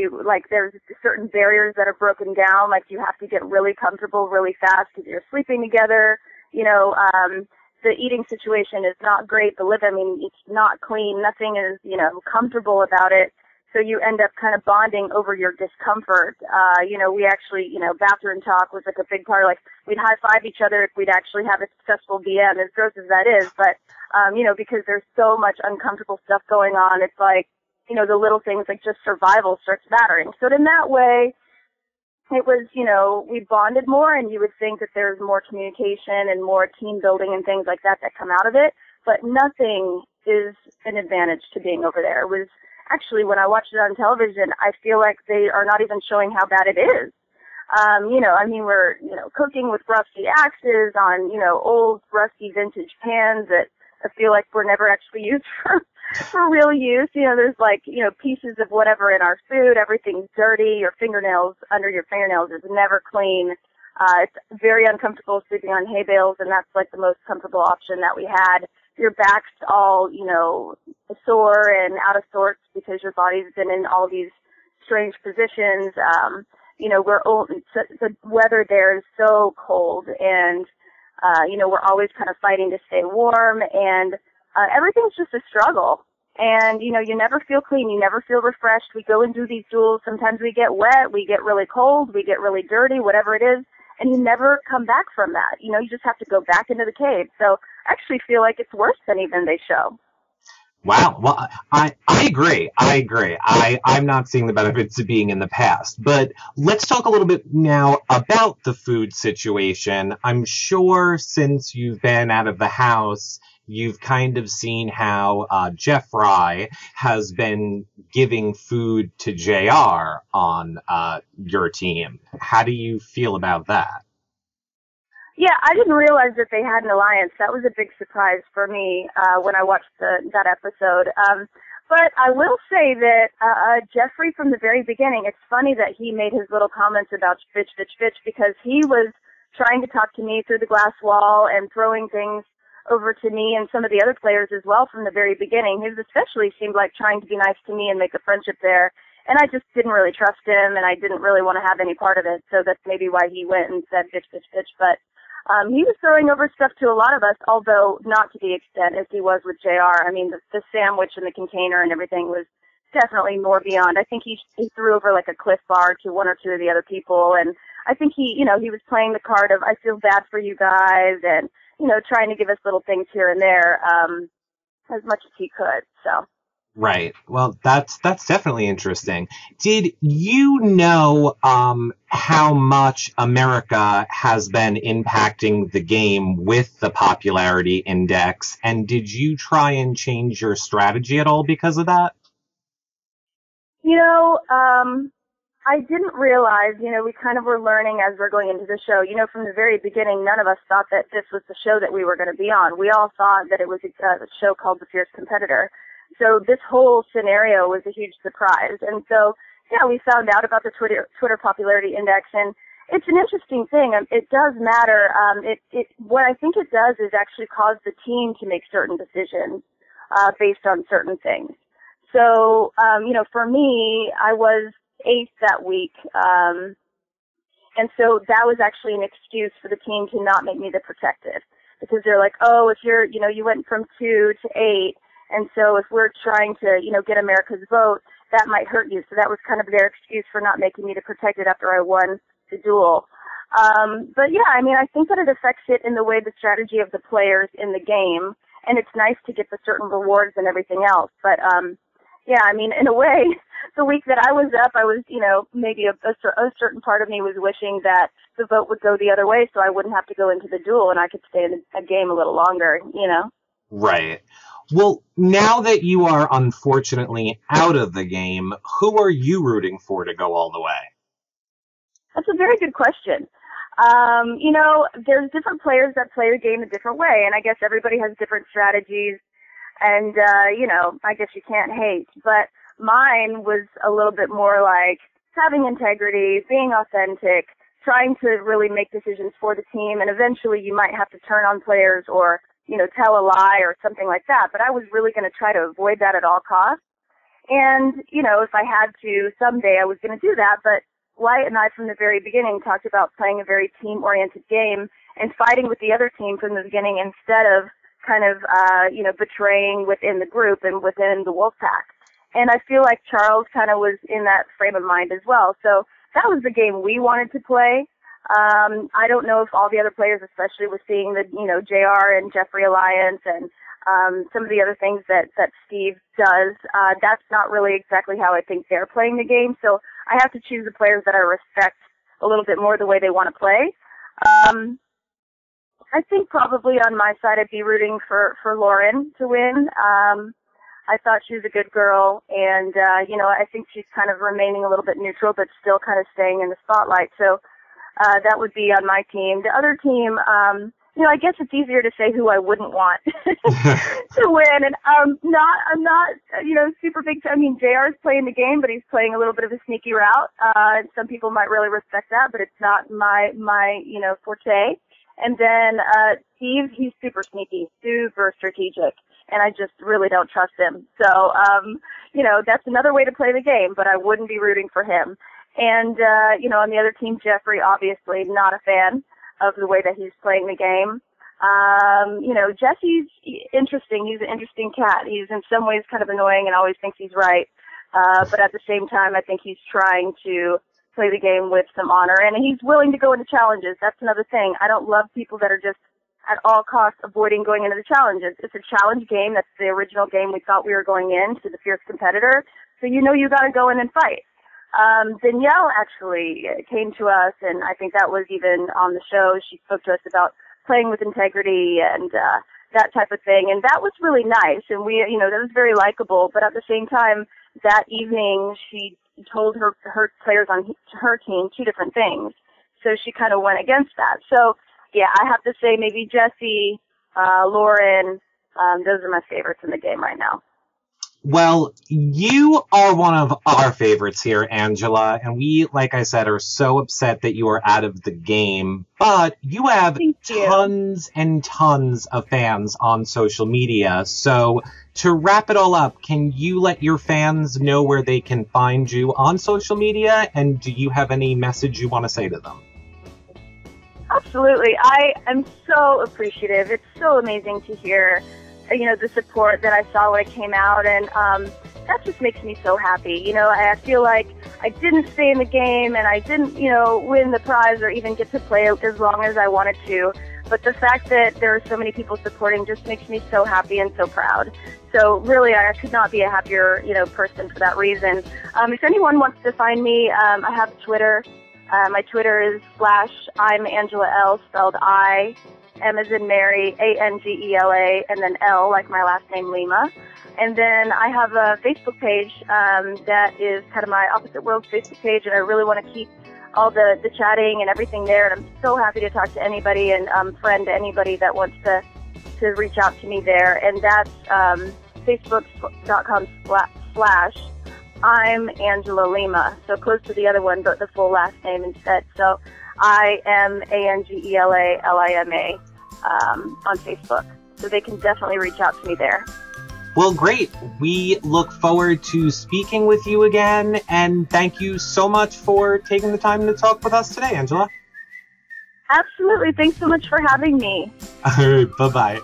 there's certain barriers that are broken down. Like you have to get really comfortable really fast because you're sleeping together. The eating situation is not great. It's not clean. Nothing is, comfortable about it. So you end up kind of bonding over your discomfort. We actually, bathroom talk was like a big part. Like we'd high five each other if we'd actually have a successful BM, as gross as that is. But, because there's so much uncomfortable stuff going on, it's like, the little things like just survival starts mattering. So in that way, it was, we bonded more, and you would think that there's more communication and more team building and things like that come out of it. But nothing is an advantage to being over there. It was actually, when I watched it on television, I feel like they are not even showing how bad it is. We're, cooking with rusty axes on, old rusty vintage pans that I feel like were never actually used for real use. There's pieces of whatever in our food. Everything's dirty. Your fingernails, under your fingernails is never clean. It's very uncomfortable sleeping on hay bales, and that's like the most comfortable option that we had. Your back's all, sore and out of sorts because your body's been in all these strange positions. The weather there is so cold, and we're always kind of fighting to stay warm, and everything's just a struggle. And, you never feel clean. You never feel refreshed. We go and do these duels. Sometimes we get wet. We get really cold. We get really dirty, whatever it is. And you never come back from that. You just have to go back into the cave. So I actually feel like it's worse than even they show. Wow. Well, I agree. I'm not seeing the benefits of being in the past. But let's talk a little bit now about the food situation. I'm sure since you've been out of the house, you've kind of seen how Jeffry has been giving food to JR on your team. How do you feel about that? Yeah, I didn't realize that they had an alliance. That was a big surprise for me when I watched that episode. But I will say that Jeffry, from the very beginning, it's funny that he made his little comments about bitch, because he was trying to talk to me through the glass wall and throwing things over to me and some of the other players as well from the very beginning. He especially seemed like trying to be nice to me and make a friendship there. And I just didn't really trust him, and I didn't really want to have any part of it. So that's maybe why he went and said bitch. But he was throwing over stuff to a lot of us, although not to the extent as he was with JR. I mean, the sandwich and the container and everything was definitely more beyond. I think he threw over like a Cliff Bar to one or two of the other people, and I think he was playing the card of I feel bad for you guys, and trying to give us little things here and there as much as he could. So. Right. Well, that's definitely interesting. Did you know how much America has been impacting the game with the popularity index, and did you try and change your strategy at all because of that? I didn't realize, we kind of were learning as we're going into the show. From the very beginning, none of us thought that this was the show that we were going to be on. We all thought that it was a show called The Fierce Competitor. So this whole scenario was a huge surprise. And so, we found out about the Twitter popularity index, and it's an interesting thing. It does matter. What I think it does is actually cause the team to make certain decisions based on certain things. So, for me, I was 8th that week, and so that was actually an excuse for the team to not make me the protected, because they're like, oh, if you're, you went from 2 to 8, and so if we're trying to, get America's vote, that might hurt you. So that was kind of their excuse for not making me the protected after I won the duel. But yeah, I mean, I think that it affects it in the way the strategy of the players in the game, and it's nice to get the certain rewards and everything else. But yeah, I mean, in a way, the week that I was up, I was, you know, maybe a certain part of me was wishing that the vote would go the other way so I wouldn't have to go into the duel and I could stay in a game a little longer, you know? Right. Well, now that you are unfortunately out of the game, who are you rooting for to go all the way? That's a very good question. You know, there's different players that play the game a different way, and I guess everybody has different strategies, and, you know, I guess you can't hate. But mine was a little bit more like having integrity, being authentic, trying to really make decisions for the team, and eventually you might have to turn on players or, you know, tell a lie or something like that. But I was really going to try to avoid that at all costs. And, you know, if I had to someday, I was going to do that. But Wyatt and I, from the very beginning, talked about playing a very team-oriented game and fighting with the other team from the beginning instead of kind of, you know, betraying within the group and within the wolf pack. And I feel like Charles kind of was in that frame of mind as well. So that was the game we wanted to play. I don't know if all the other players, especially with seeing the, you know, JR and Jeffry alliance and some of the other things that Steve does, that's not really exactly how I think they're playing the game. So I have to choose the players that I respect a little bit more the way they want to play. I think probably on my side I'd be rooting for Lauren to win. I thought she was a good girl, and, you know, I think she's kind of remaining a little bit neutral, but still kind of staying in the spotlight. So that would be on my team. The other team, you know, I guess it's easier to say who I wouldn't want to win. And I'm not, you know, super big. I mean, JR is playing the game, but he's playing a little bit of a sneaky route. Some people might really respect that, but it's not my, you know, forte. And then Steve, he's super sneaky, super strategic, and I just really don't trust him. So, you know, that's another way to play the game, but I wouldn't be rooting for him. And, you know, on the other team, Jeffrey, obviously not a fan of the way that he's playing the game. You know, Jesse's interesting. He's an interesting cat. He's in some ways kind of annoying and always thinks he's right. But at the same time, I think he's trying to play the game with some honor. And he's willing to go into challenges. That's another thing. I don't love people that are just at all costs avoiding going into the challenges. It's a challenge game. That's the original game we thought we were going in, to the fierce competitor. So you know you got to go in and fight. Danielle actually came to us, and I think that was even on the show. She spoke to us about playing with integrity and that type of thing, and that was really nice. And we, you know, that was very likable. But at the same time, that evening she told her players on her team two different things, so she kind of went against that. So yeah, I have to say maybe Jessie, Lauren, those are my favorites in the game right now. Well, you are one of our favorites here, Angela, and we, like I said, are so upset that you are out of the game, but you have tons and tons of fans on social media. So to wrap it all up, can you let your fans know where they can find you on social media, and do you have any message you want to say to them? Absolutely. I am so appreciative. It's so amazing to hear, you know, the support that I saw when I came out, and that just makes me so happy. You know, I feel like I didn't stay in the game, and I didn't, you know, win the prize or even get to play as long as I wanted to. But the fact that there are so many people supporting just makes me so happy and so proud. So really, I could not be a happier, you know, person for that reason. If anyone wants to find me, I have Twitter. My Twitter is /I'm Angela L, spelled I, M as in Mary, Angela, and then L, like my last name, Lima. And then I have a Facebook page that is kind of my Opposite Worlds Facebook page, and I really want to keep all the chatting and everything there. And I'm so happy to talk to anybody and friend anybody that wants to reach out to me there. And that's facebook.com/I'm Angela Lima. So close to the other one, but the full last name instead. So I am Angela Lima on Facebook. So they can definitely reach out to me there. Well, great. We look forward to speaking with you again, and thank you so much for taking the time to talk with us today, Angela. Absolutely. Thanks so much for having me. All right. Bye-bye.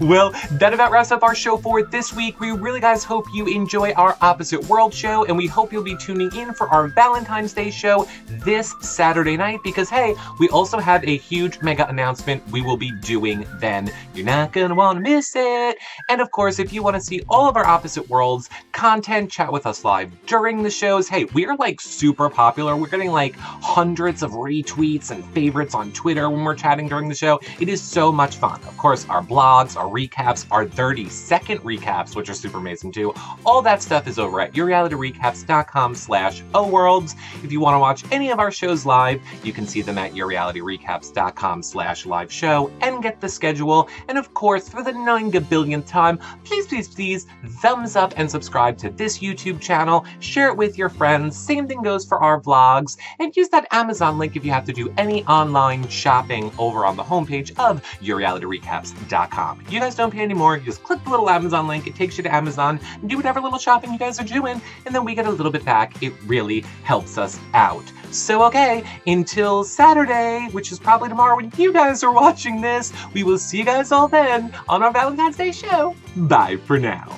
Well, that about wraps up our show for this week. We really, guys, hope you enjoy our Opposite World show, and we hope you'll be tuning in for our Valentine's Day show this Saturday night, because, hey, we also have a huge mega announcement we will be doing then. You're not gonna want to miss it. And, of course, if you want to see all of our Opposite Worlds content, chat with us live during the shows, hey, we are, like, super popular. We're getting, like, hundreds of retweets and favorites on Twitter when we're chatting during the show. It is so much fun. Of course, our blogs, our recaps, our 30-second recaps, which are super amazing too. All that stuff is over at yourrealityrecaps.com/oworlds. If you want to watch any of our shows live, you can see them at yourrealityrecaps.com/live show and get the schedule. And of course, for the 9 billionth time, please, please, please thumbs up and subscribe to this YouTube channel. Share it with your friends. Same thing goes for our vlogs. And use that Amazon link if you have to do any online shopping over on the homepage of yourrealityrecaps.com. You guys don't pay anymore. You just click the little Amazon link. It takes you to Amazon and do whatever little shopping you guys are doing, and then we get a little bit back. It really helps us out. So, okay, until Saturday, which is probably tomorrow when you guys are watching this, we will see you guys all then on our Valentine's Day show. Bye for now.